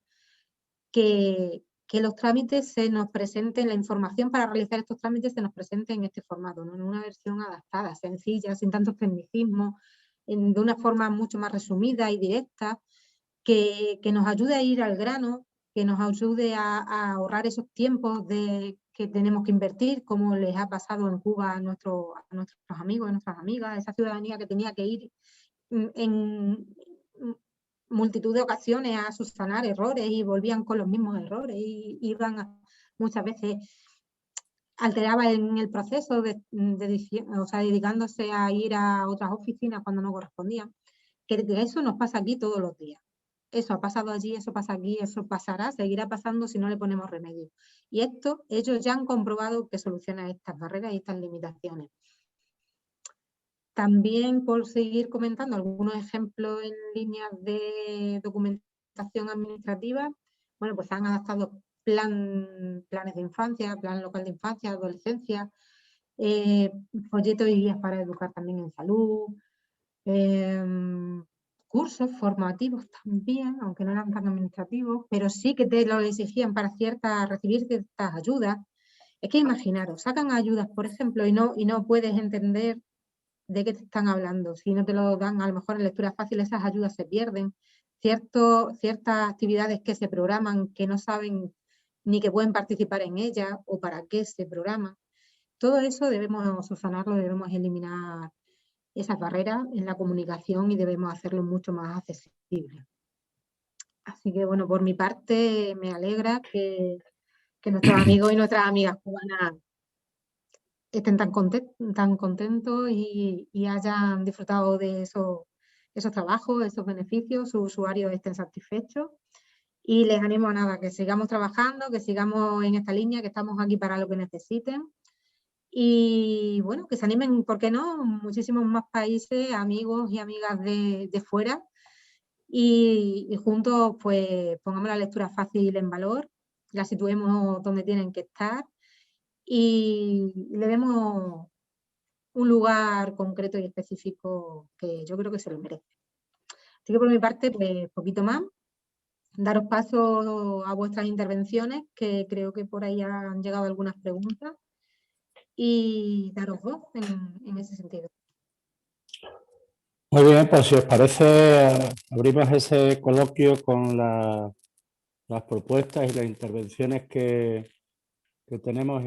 que los trámites se nos presenten, la información para realizar estos trámites se nos presente en este formato, ¿no? En una versión adaptada, sencilla, sin tantos tecnicismos, de una forma mucho más resumida y directa, que nos ayude a ir al grano, que nos ayude a ahorrar esos tiempos que tenemos que invertir, como les ha pasado en Cuba a nuestros amigos y nuestras amigas, esa ciudadanía que tenía que ir en multitud de ocasiones a subsanar errores y volvían con los mismos errores y iban muchas veces alteraba en el proceso dedicándose a ir a otras oficinas cuando no correspondían, que eso nos pasa aquí todos los días. Eso ha pasado allí, eso pasa aquí, eso pasará, seguirá pasando si no le ponemos remedio. Y esto, ellos ya han comprobado que soluciona estas barreras y estas limitaciones. También, por seguir comentando algunos ejemplos en líneas de documentación administrativa, bueno, pues se han adaptado planes de infancia, plan local de infancia, adolescencia, folletos y guías para educar también en salud, cursos formativos también, aunque no eran tan administrativos, pero sí que te lo exigían para recibir ciertas ayudas. Es que imaginaros, sacan ayudas, por ejemplo, y no puedes entender de qué te están hablando. Si no te lo dan, a lo mejor en lectura fácil esas ayudas se pierden. Ciertas actividades que se programan que no saben ni que pueden participar en ellas o para qué se programan. Todo eso debemos subsanarlo, debemos eliminar esas barreras en la comunicación y debemos hacerlo mucho más accesible. Así que, bueno, por mi parte me alegra que nuestros amigos y nuestras amigas cubanas estén tan contentos y hayan disfrutado de esos trabajos, esos beneficios, sus usuarios estén satisfechos. Y les animo a nada, que sigamos trabajando, que sigamos en esta línea, que estamos aquí para lo que necesiten. Y bueno, que se animen, ¿por qué no? Muchísimos más países, amigos y amigas de fuera. Y juntos pues pongamos la lectura fácil en valor, la situemos donde tienen que estar y le demos un lugar concreto y específico que yo creo que se lo merece. Así que por mi parte, pues poquito más. daros paso a vuestras intervenciones, que creo que por ahí han llegado algunas preguntas, y daros voz en ese sentido. Muy bien, pues si os parece, abrimos ese coloquio con las propuestas y las intervenciones que tenemos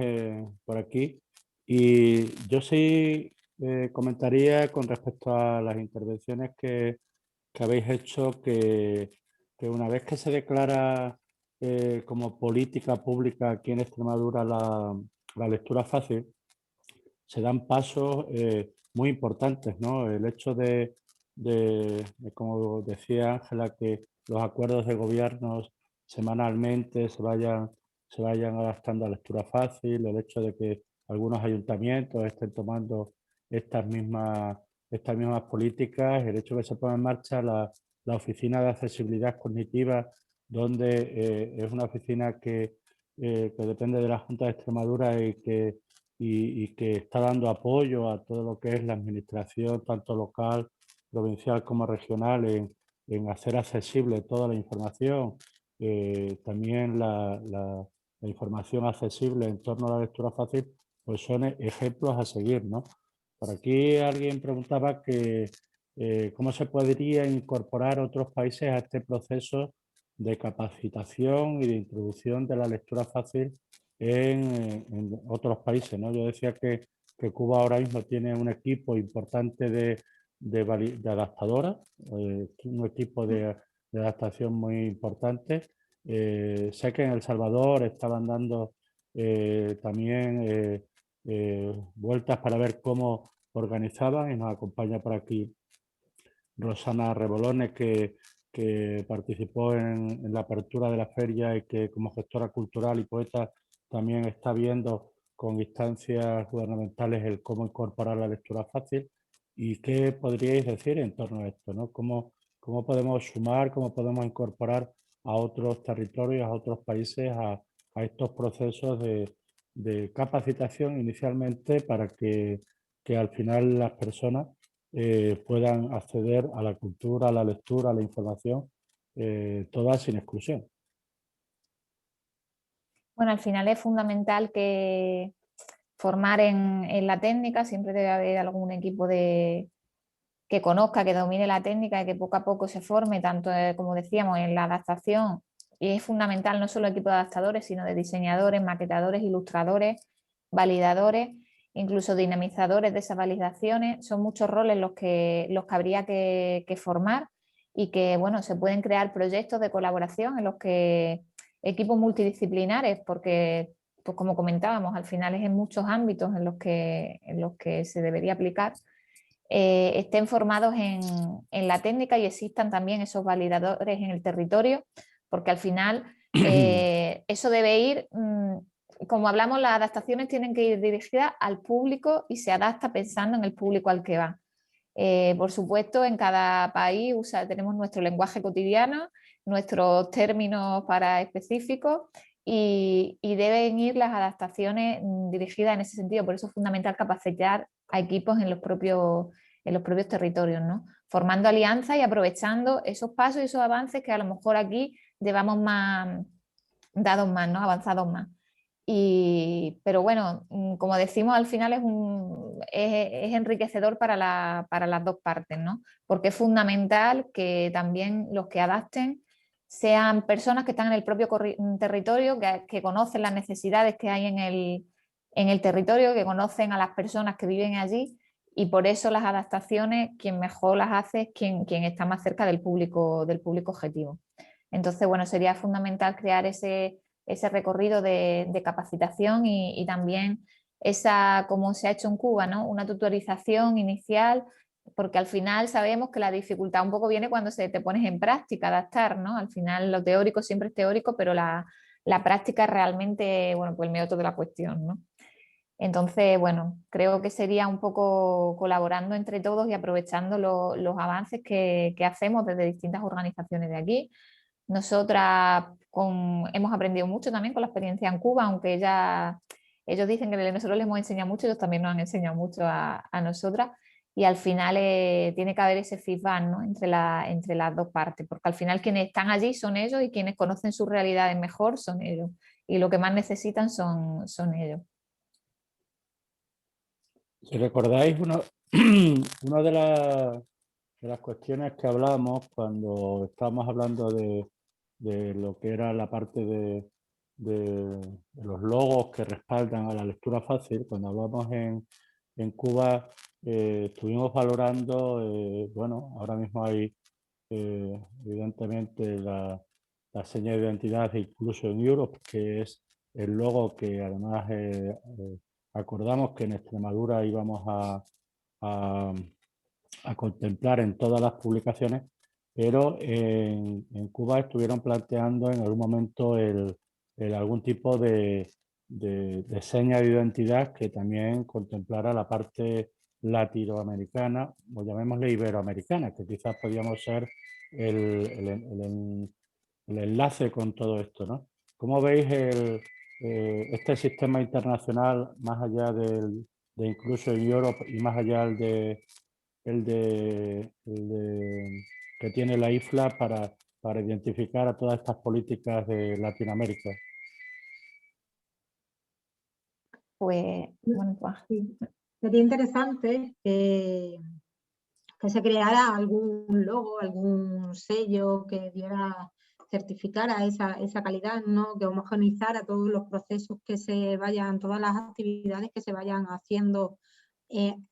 por aquí. Y yo sí comentaría con respecto a las intervenciones que habéis hecho que una vez que se declara como política pública aquí en Extremadura la lectura fácil, se dan pasos muy importantes, ¿no? El hecho de, como decía Ángela, que los acuerdos de gobiernos semanalmente se vayan adaptando a lectura fácil, el hecho de que algunos ayuntamientos estén tomando estas mismas políticas, el hecho de que se ponga en marcha la Oficina de Accesibilidad Cognitiva, donde es una oficina que depende de la Junta de Extremadura y que está dando apoyo a todo lo que es la administración, tanto local, provincial como regional, en hacer accesible toda la información, también la información accesible en torno a la lectura fácil, pues son ejemplos a seguir, ¿no? Por aquí alguien preguntaba que cómo se podría incorporar otros países a este proceso de capacitación y de introducción de la lectura fácil en otros países, ¿no? Yo decía que Cuba ahora mismo tiene un equipo importante de adaptadoras, un equipo de adaptación muy importante. Sé que en El Salvador estaban dando también vueltas para ver cómo organizaban, y nos acompaña por aquí Rosana Rebolone, que participó en la apertura de la feria y que como gestora cultural y poeta también está viendo con instancias gubernamentales el cómo incorporar la lectura fácil. ¿Y qué podríais decir en torno a esto, ¿no? ¿Cómo podemos sumar, cómo podemos incorporar a otros territorios, a otros países a estos procesos de capacitación inicialmente para que al final las personas puedan acceder a la cultura, a la lectura, a la información, todas sin exclusión? Bueno, al final es fundamental que formar en la técnica, siempre debe haber algún equipo que conozca, que domine la técnica y que poco a poco se forme, tanto como decíamos en la adaptación. Y es fundamental no solo el equipo de adaptadores, sino de diseñadores, maquetadores, ilustradores, validadores, incluso dinamizadores de esas validaciones. Son muchos roles los que habría que formar, y que bueno, se pueden crear proyectos de colaboración en los que equipos multidisciplinares, porque pues como comentábamos, al final es en muchos ámbitos en los que se debería aplicar, estén formados en la técnica y existan también esos validadores en el territorio, porque al final eso debe ir, como hablamos, las adaptaciones tienen que ir dirigidas al público y se adapta pensando en el público al que va. Por supuesto, en cada país tenemos nuestro lenguaje cotidiano, nuestros términos para específicos, y deben ir las adaptaciones dirigidas en ese sentido. Por eso es fundamental capacitar a equipos en los propios territorios, ¿no? Formando alianzas y aprovechando esos pasos y esos avances que a lo mejor aquí llevamos dados más, ¿no? Avanzados más. Pero bueno, como decimos, al final es enriquecedor para las dos partes, ¿no? Porque es fundamental que también los que adapten sean personas que están en el propio territorio, que conocen las necesidades que hay en el territorio, que conocen a las personas que viven allí, y por eso las adaptaciones, quien mejor las hace es quien está más cerca del público objetivo. Entonces, bueno, sería fundamental crear ese recorrido de capacitación y también como se ha hecho en Cuba, ¿no? Una tutorización inicial, porque al final sabemos que la dificultad un poco viene cuando te pones en práctica, adaptar, ¿no? Al final lo teórico siempre es teórico, pero la práctica es realmente, bueno, pues el meollo de la cuestión, ¿no? Entonces, bueno, creo que sería un poco colaborando entre todos y aprovechando los avances que hacemos desde distintas organizaciones de aquí. Nosotras hemos aprendido mucho también con la experiencia en Cuba, aunque ellos dicen que nosotros les hemos enseñado mucho, ellos también nos han enseñado mucho a nosotras. y al final tiene que haber ese feedback, ¿no? entre las dos partes, porque al final quienes están allí son ellos y quienes conocen sus realidades mejor son ellos y lo que más necesitan son ellos. Si recordáis, una de las cuestiones que hablamos cuando estábamos hablando de lo que era la parte de los logos que respaldan a la lectura fácil, cuando hablamos en Cuba, estuvimos valorando, bueno, ahora mismo hay evidentemente la seña de identidad de Inclusion Europe, que es el logo que además acordamos que en Extremadura íbamos a contemplar en todas las publicaciones, pero en Cuba estuvieron planteando en algún momento algún tipo de seña de identidad que también contemplara la parte latinoamericana, o llamémosle iberoamericana, que quizás podíamos ser el enlace con todo esto, ¿no? ¿Cómo veis este sistema internacional más allá de Inclusion Europe y más allá que tiene la IFLA para identificar a todas estas políticas de Latinoamérica? Pues, bueno, pues. Sí. Sería interesante que se creara algún logo, algún sello que certificara esa calidad, ¿no? Que homogeneizara todos los procesos todas las actividades que se vayan haciendo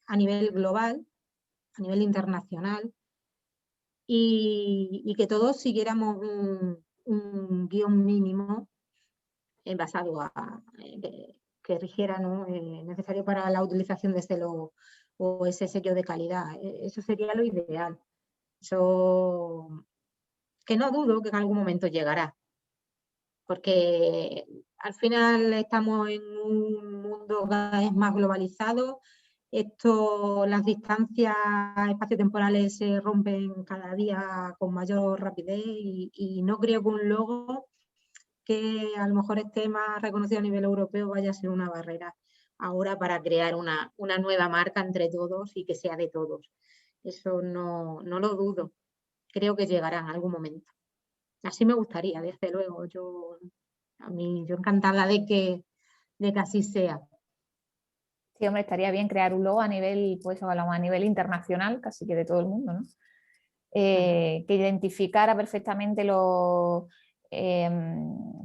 a nivel global, a nivel internacional, y que todos siguiéramos un guión mínimo basado que rigiera, ¿no? Necesario para la utilización de ese logo o ese sello de calidad. Eso sería lo ideal. Eso que no dudo que en algún momento llegará, porque al final estamos en un mundo cada vez más globalizado. Las distancias espaciotemporales se rompen cada día con mayor rapidez y no creo que un logo que a lo mejor esté más reconocido a nivel europeo vaya a ser una barrera ahora para crear una nueva marca entre todos y que sea de todos. Eso no lo dudo. Creo que llegará en algún momento. Así me gustaría, desde luego. Yo encantada de que así sea. Sí, hombre, estaría bien crear un logo a nivel, pues hablamos a nivel internacional, casi que de todo el mundo, ¿no? Que identificara perfectamente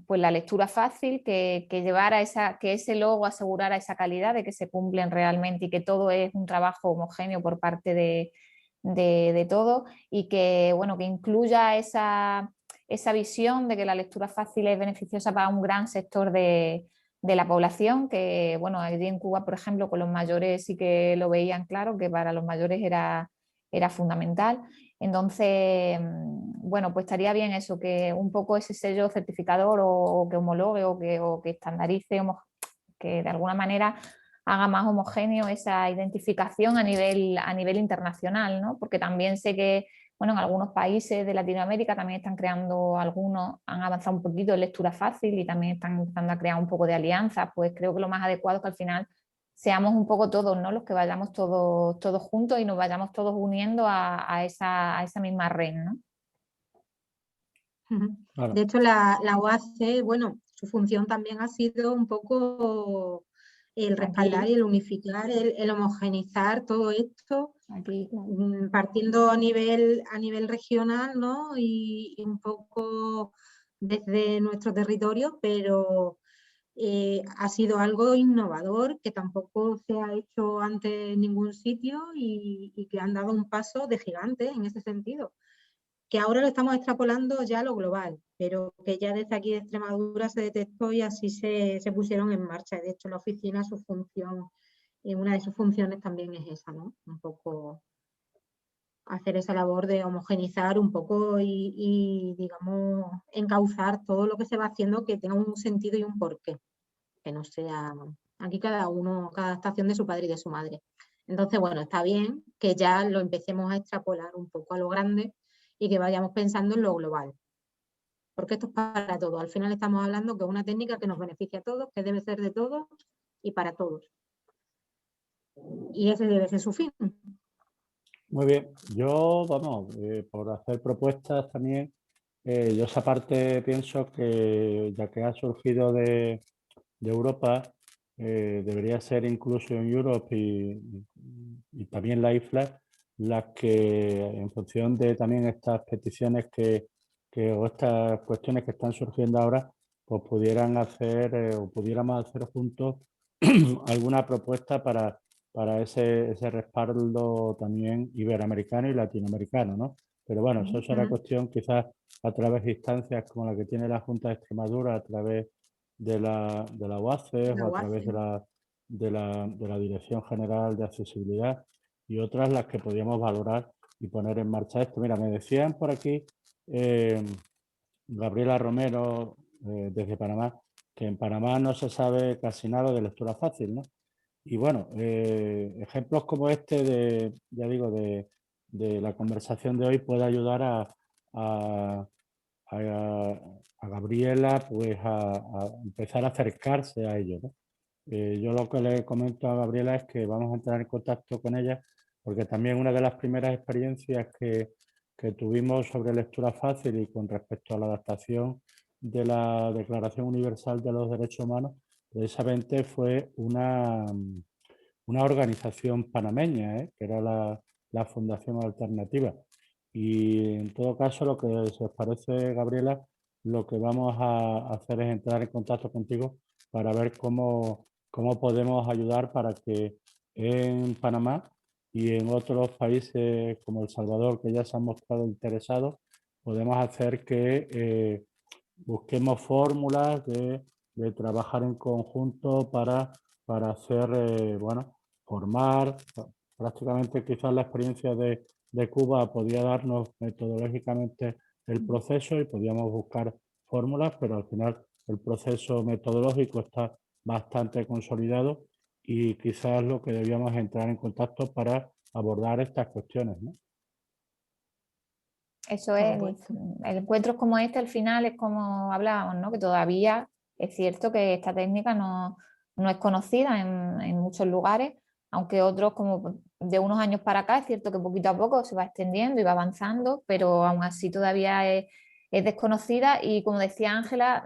pues la lectura fácil, que llevara que ese logo asegurara esa calidad de que se cumplen realmente y que todo es un trabajo homogéneo por parte de todo, y que, bueno, que incluya esa visión de que la lectura fácil es beneficiosa para un gran sector de la población, que, bueno, allí en Cuba, por ejemplo, con los mayores sí que lo veían claro, que para los mayores era fundamental. Entonces, bueno, pues estaría bien eso, que un poco ese sello certificador o que homologue o que estandarice, que de alguna manera haga más homogéneo esa identificación a nivel internacional, ¿no? Porque también sé que, bueno, en algunos países de Latinoamérica también están creando han avanzado un poquito en lectura fácil y también están empezando a crear un poco de alianzas. Pues creo que lo más adecuado es que al final seamos un poco todos, ¿no? Los que vayamos todos juntos y nos vayamos todos uniendo a esa misma red, ¿no? Claro. De hecho, la OACE, bueno, su función también ha sido un poco el respaldar y el unificar, el homogeneizar todo esto, claro, partiendo a nivel regional, ¿no? Y un poco desde nuestro territorio, pero ha sido algo innovador que tampoco se ha hecho antes en ningún sitio y que han dado un paso de gigante en ese sentido. Que ahora lo estamos extrapolando ya a lo global, pero que ya desde aquí de Extremadura se detectó y así se pusieron en marcha. De hecho, la oficina, una de sus funciones también es esa, ¿no? Un poco hacer esa labor de homogenizar un poco y digamos, encauzar todo lo que se va haciendo que tenga un sentido y un porqué. Que no sea aquí cada adaptación de su padre y de su madre. Entonces, bueno, está bien que ya lo empecemos a extrapolar un poco a lo grande y que vayamos pensando en lo global. Porque esto es para todos. Al final estamos hablando que es una técnica que nos beneficia a todos, que debe ser de todos y para todos. Y ese debe ser su fin. Muy bien, yo, vamos, por hacer propuestas también, yo esa parte pienso que ya que ha surgido de Europa, debería ser Inclusion Europe y también la IFLA las que, en función de también estas peticiones o estas cuestiones que están surgiendo ahora, pues pudieran hacer o pudiéramos hacer juntos alguna propuesta para ese respaldo también iberoamericano y latinoamericano, ¿no? Pero bueno, eso será cuestión quizás a través de instancias como la que tiene la Junta de Extremadura, a través de la UACES o a través de la Dirección General de Accesibilidad y otras las que podíamos valorar y poner en marcha esto. Mira, me decían por aquí Gabriela Romero desde Panamá, que en Panamá no se sabe casi nada de lectura fácil, ¿no? Y bueno, ejemplos como este ya digo, de la conversación de hoy puede ayudar a, a Gabriela pues a empezar a acercarse a ello, ¿no? Yo lo que le comento a Gabriela es que vamos a entrar en contacto con ella porque también una de las primeras experiencias que tuvimos sobre lectura fácil y con respecto a la adaptación de la Declaración Universal de los Derechos Humanos precisamente fue una organización panameña, que era la Fundación Alternativa. Y en todo caso, lo que si os parece, Gabriela, lo que vamos a hacer es entrar en contacto contigo para ver cómo podemos ayudar para que en Panamá y en otros países como El Salvador, que ya se han mostrado interesados, podemos hacer que busquemos fórmulas de trabajar en conjunto para hacer, bueno, formar. Prácticamente quizás la experiencia de Cuba podía darnos metodológicamente el proceso y podíamos buscar fórmulas, pero al final el proceso metodológico está bastante consolidado y quizás lo que debíamos entrar en contacto para abordar estas cuestiones, ¿no? Eso es, el encuentros como este al final es como hablábamos, ¿no? Que todavía es cierto que esta técnica no es conocida en muchos lugares, aunque otros como de unos años para acá es cierto que poquito a poco se va extendiendo y va avanzando, pero aún así todavía es desconocida y como decía Ángela,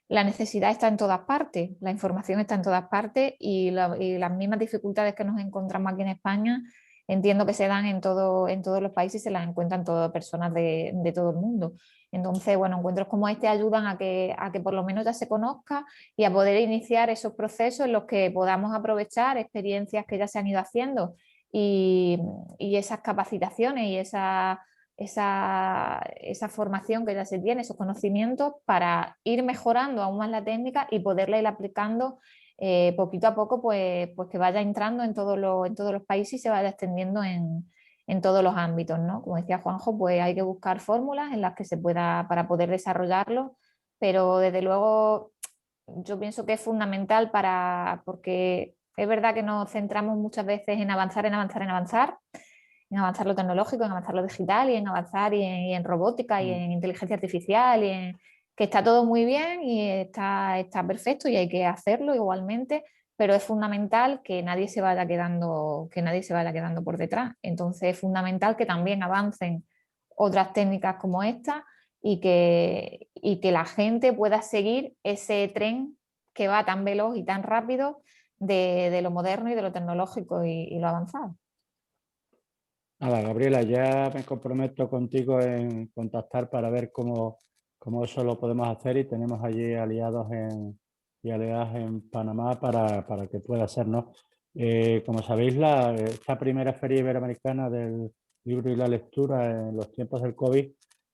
la necesidad está en todas partes, la información está en todas partes y las mismas dificultades que nos encontramos aquí en España entiendo que se dan en todos los países y se las encuentran todas personas de todo el mundo. Entonces, bueno, encuentros como este ayudan a que por lo menos ya se conozca y a poder iniciar esos procesos en los que podamos aprovechar experiencias que ya se han ido haciendo y esas capacitaciones y esa formación que ya se tiene, esos conocimientos para ir mejorando aún más la técnica y poderla ir aplicando poquito a poco, pues que vaya entrando en todos los países y se vaya extendiendo en todos los ámbitos, ¿no? Como decía Juanjo, pues hay que buscar fórmulas en las que se pueda, para poder desarrollarlo, pero desde luego yo pienso que es fundamental porque es verdad que nos centramos muchas veces en avanzar, en avanzar lo tecnológico, en avanzar lo digital y en avanzar y en robótica y en inteligencia artificial que está todo muy bien y está perfecto y hay que hacerlo igualmente, pero es fundamental que nadie se vaya quedando por detrás. Entonces es fundamental que también avancen otras técnicas como esta y que la gente pueda seguir ese tren que va tan veloz y tan rápido de lo moderno y de lo tecnológico y lo avanzado. Nada, Gabriela, ya me comprometo contigo en contactar para ver cómo eso lo podemos hacer y tenemos allí aliados y aliadas en Panamá para que pueda ser, ¿no? Como sabéis, esta primera Feria Iberoamericana del Libro y la Lectura en los tiempos del COVID,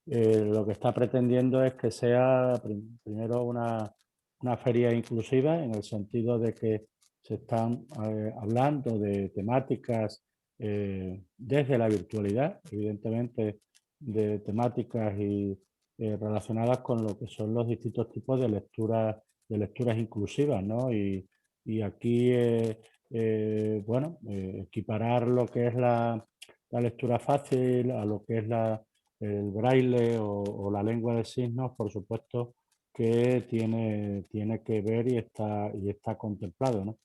lo que está pretendiendo es que sea primero una feria inclusiva en el sentido de que se están hablando de temáticas desde la virtualidad, evidentemente de temáticas relacionadas con lo que son los distintos tipos de lecturas inclusivas, ¿no? Y aquí, bueno, equiparar lo que es la lectura fácil a lo que es el braille o la lengua de signos, por supuesto que tiene que ver y está contemplado, ¿no?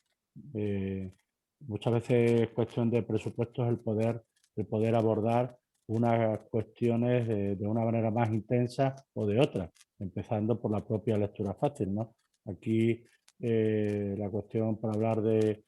Muchas veces es cuestión de presupuestos el poder el poder abordar unas cuestiones de una manera más intensa o de otra, empezando por la propia lectura fácil, ¿no? Aquí la cuestión para hablar de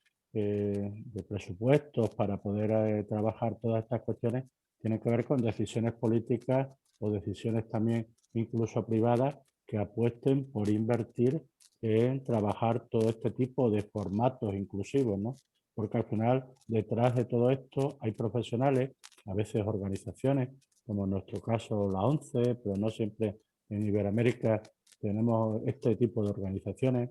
presupuestos, para poder trabajar todas estas cuestiones, tiene que ver con decisiones políticas o decisiones también incluso privadas que apuesten por invertir en trabajar todo este tipo de formatos inclusivos, ¿no? Porque al final, detrás de todo esto hay profesionales, a veces organizaciones, como en nuestro caso la ONCE, pero no siempre en Iberoamérica tenemos este tipo de organizaciones.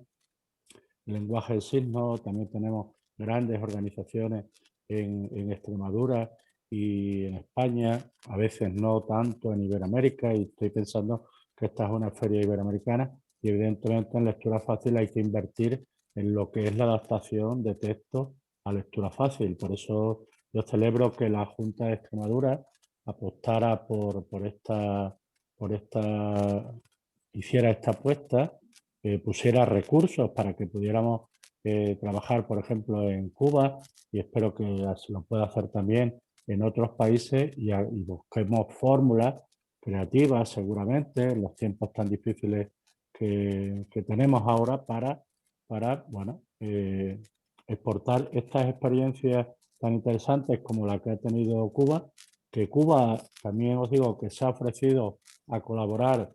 El lenguaje de signos, también tenemos grandes organizaciones en Extremadura y en España, a veces no tanto en Iberoamérica, y estoy pensando que esta es una feria iberoamericana y evidentemente en lectura fácil hay que invertir en lo que es la adaptación de texto a lectura fácil. Por eso yo celebro que la Junta de Extremadura apostara hiciera esta apuesta, pusiera recursos para que pudiéramos trabajar, por ejemplo, en Cuba, y espero que lo pueda hacer también en otros países, y busquemos fórmulas creativas seguramente en los tiempos tan difíciles que tenemos ahora para bueno, exportar estas experiencias tan interesantes como la que ha tenido Cuba, que Cuba también os digo que se ha ofrecido a colaborar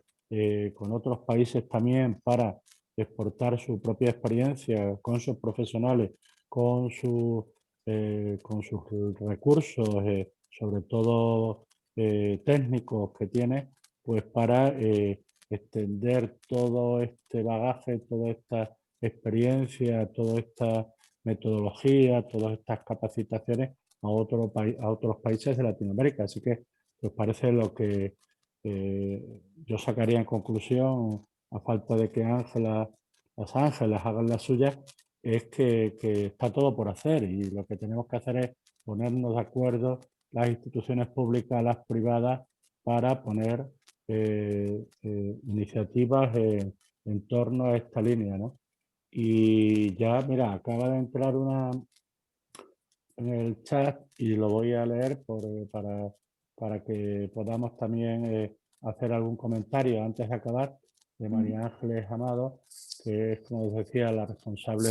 con otros países también para exportar su propia experiencia con sus profesionales, con sus recursos, sobre todo técnicos que tiene, pues para extender todo este bagaje, toda esta experiencia, toda esta metodología, todas estas capacitaciones a otros países de Latinoamérica. Así que, pues parece lo que yo sacaría en conclusión, a falta de que las ángelas hagan la suya, es que está todo por hacer, y lo que tenemos que hacer es ponernos de acuerdo las instituciones públicas, las privadas, para poner iniciativas en torno a esta línea, ¿no? Y ya, mira, acaba de entrar una en el chat y lo voy a leer para que podamos también hacer algún comentario antes de acabar, de María Ángeles Amado, que es, como os decía, la responsable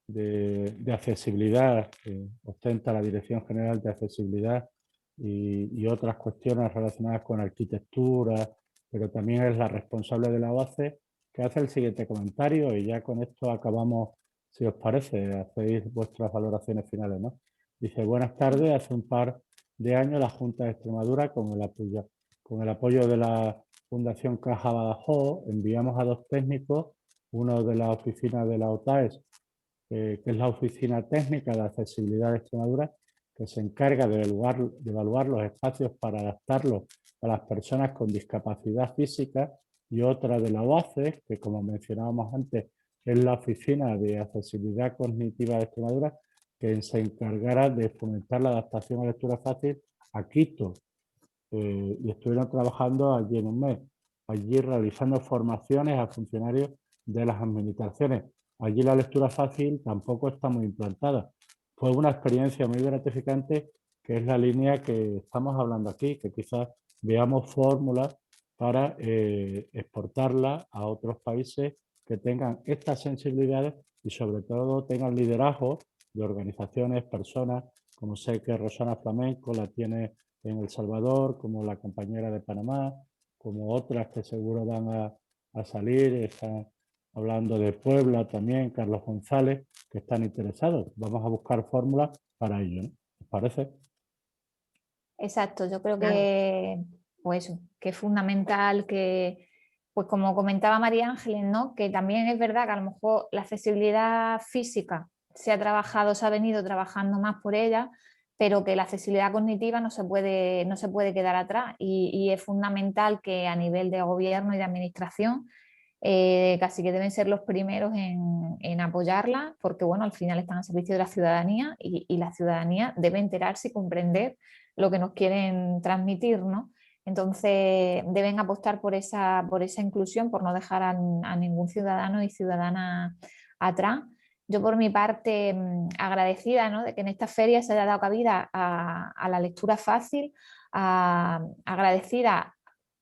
de accesibilidad, que ostenta la Dirección General de Accesibilidad y otras cuestiones relacionadas con arquitectura, pero también es la responsable de la OACE, que hace el siguiente comentario, y ya con esto acabamos, si os parece, hacéis vuestras valoraciones finales, ¿no? Dice: buenas tardes, hace un par de años la Junta de Extremadura, con el apoyo de la Fundación Caja Badajoz, enviamos a 2 técnicos, uno de la oficina de la OTAES, que es la Oficina Técnica de Accesibilidad de Extremadura, que se encarga de evaluar los espacios para adaptarlos a las personas con discapacidad física, y otra de la OACE, que, como mencionábamos antes, es la Oficina de Accesibilidad Cognitiva de Extremadura, que se encargará de fomentar la adaptación a lectura fácil a Quito. Y estuvieron trabajando allí en un mes, allí realizando formaciones a funcionarios de las administraciones. Allí la lectura fácil tampoco está muy implantada. Fue una experiencia muy gratificante, que es la línea que estamos hablando aquí, que quizás veamos fórmulas para exportarla a otros países que tengan estas sensibilidades y sobre todo tengan liderazgo de organizaciones, personas, como sé que Rosana Flamenco la tiene en El Salvador, como la compañera de Panamá, como otras que seguro van a salir, están hablando de Puebla también, Carlos González, que están interesados. Vamos a buscar fórmulas para ello, ¿no? ¿Os parece? Exacto, yo creo que, pues, que es fundamental que, pues como comentaba María Ángeles, ¿no? Que también es verdad que a lo mejor la accesibilidad física se ha venido trabajando más por ella, pero que la accesibilidad cognitiva no se puede quedar atrás, y es fundamental que a nivel de gobierno y de administración casi que deben ser los primeros en apoyarla, porque bueno, al final están al servicio de la ciudadanía, y la ciudadanía debe enterarse y comprender lo que nos quieren transmitir, ¿no? Entonces deben apostar por esa inclusión, por no dejar a ningún ciudadano y ciudadana atrás. Yo por mi parte agradecida, ¿no?, de que en esta feria se haya dado cabida a la lectura fácil, agradecida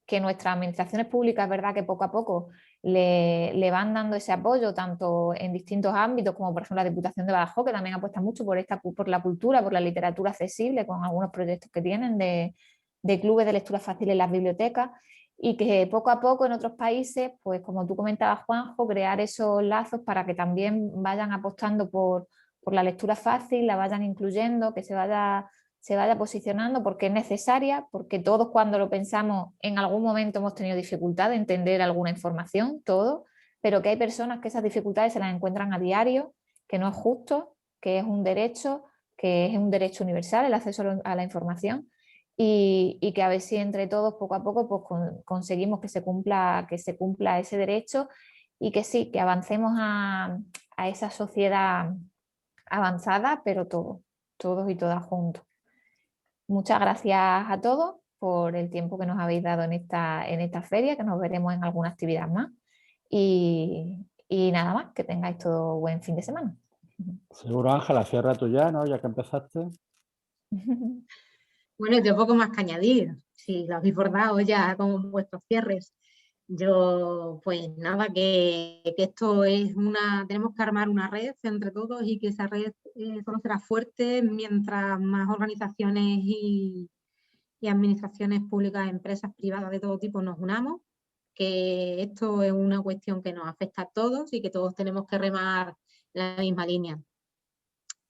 que nuestras administraciones públicas, es verdad que poco a poco le van dando ese apoyo, tanto en distintos ámbitos, como por ejemplo la Diputación de Badajoz, que también apuesta mucho por la cultura, por la literatura accesible, con algunos proyectos que tienen de clubes de lectura fácil en las bibliotecas, y que poco a poco en otros países, pues como tú comentabas, Juanjo, crear esos lazos para que también vayan apostando por la lectura fácil, la vayan incluyendo, que se vaya posicionando, porque es necesaria, porque todos cuando lo pensamos en algún momento hemos tenido dificultad de entender alguna información, todo, pero que hay personas que esas dificultades se las encuentran a diario, que no es justo, que es un derecho universal el acceso a la información, y que a ver si entre todos poco a poco pues conseguimos que se cumpla ese derecho, y que sí, que avancemos a esa sociedad avanzada, pero todos y todas juntos. Muchas gracias a todos por el tiempo que nos habéis dado en esta feria, que nos veremos en alguna actividad más. Y nada más, que tengáis todo buen fin de semana. Seguro, Ángela, cierra tú ya, ¿no? Ya que empezaste. Bueno, yo poco más que añadir, si lo habéis bordado ya con vuestros cierres. Yo, pues nada, que esto es tenemos que armar una red entre todos, y que esa red solo será fuerte mientras más organizaciones y administraciones públicas, empresas privadas de todo tipo nos unamos, que esto es una cuestión que nos afecta a todos y que todos tenemos que remar en la misma línea.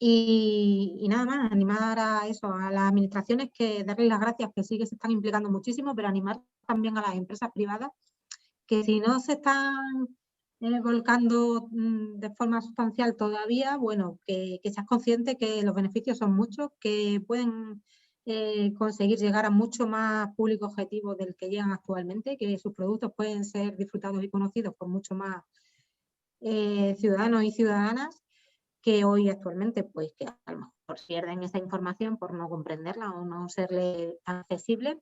Y nada más, animar a eso, a las administraciones, que darles las gracias, que sí que se están implicando muchísimo, pero animar también a las empresas privadas, que si no se están volcando de forma sustancial todavía, bueno, que seas consciente que los beneficios son muchos, que pueden conseguir llegar a mucho más público objetivo del que llegan actualmente, que sus productos pueden ser disfrutados y conocidos por mucho más ciudadanos y ciudadanas, que hoy actualmente, pues que a lo mejor pierden esa información por no comprenderla o no serle accesible.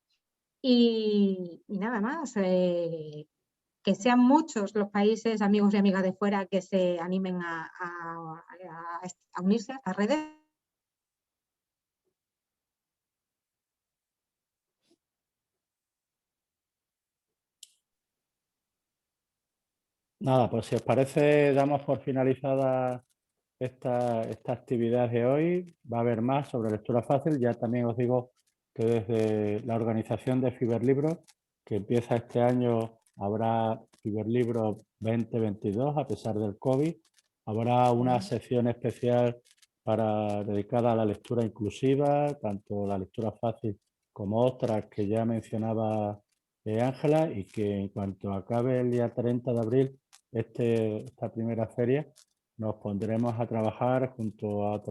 Y nada más, que sean muchos los países, amigos y amigas de fuera, que se animen a unirse a estas redes. Nada, pues si os parece, damos por finalizada esta actividad de hoy. Va a haber más sobre lectura fácil. Ya también os digo que desde la organización de Fiberlibros, que empieza este año, habrá Fiberlibros 2022 a pesar del COVID. Habrá una sección especial dedicada a la lectura inclusiva, tanto la lectura fácil como otras que ya mencionaba Ángela, y que en cuanto acabe el día 30 de abril esta primera feria, nos pondremos a trabajar junto a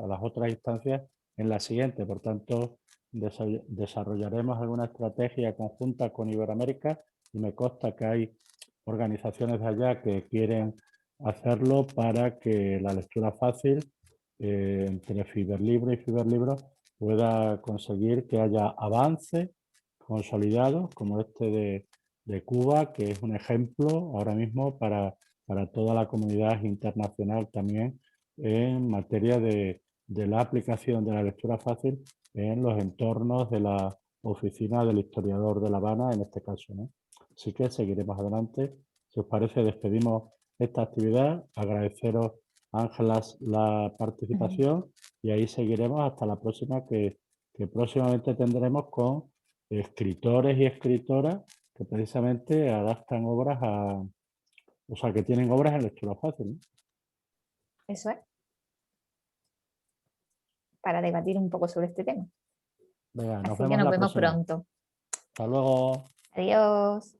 las otras instancias en la siguiente. Por tanto, desarrollaremos alguna estrategia conjunta con Iberoamérica, y me consta que hay organizaciones de allá que quieren hacerlo para que la lectura fácil entre Fiberlibro y Fiberlibros pueda conseguir que haya avances consolidados como este de Cuba, que es un ejemplo ahora mismo para toda la comunidad internacional también en materia de la aplicación de la lectura fácil en los entornos de la oficina del historiador de La Habana, en este caso, ¿no? Así que seguiremos adelante. Si os parece, despedimos esta actividad. Agradeceros, Ángelas, la participación, y ahí seguiremos hasta la próxima, que próximamente tendremos con escritores y escritoras que precisamente adaptan obras o sea, que tienen obras en lectura fácil, ¿no? Eso es. Para debatir un poco sobre este tema. Venga, nos Así vemos que nos la vemos próxima. pronto. Hasta luego. Adiós.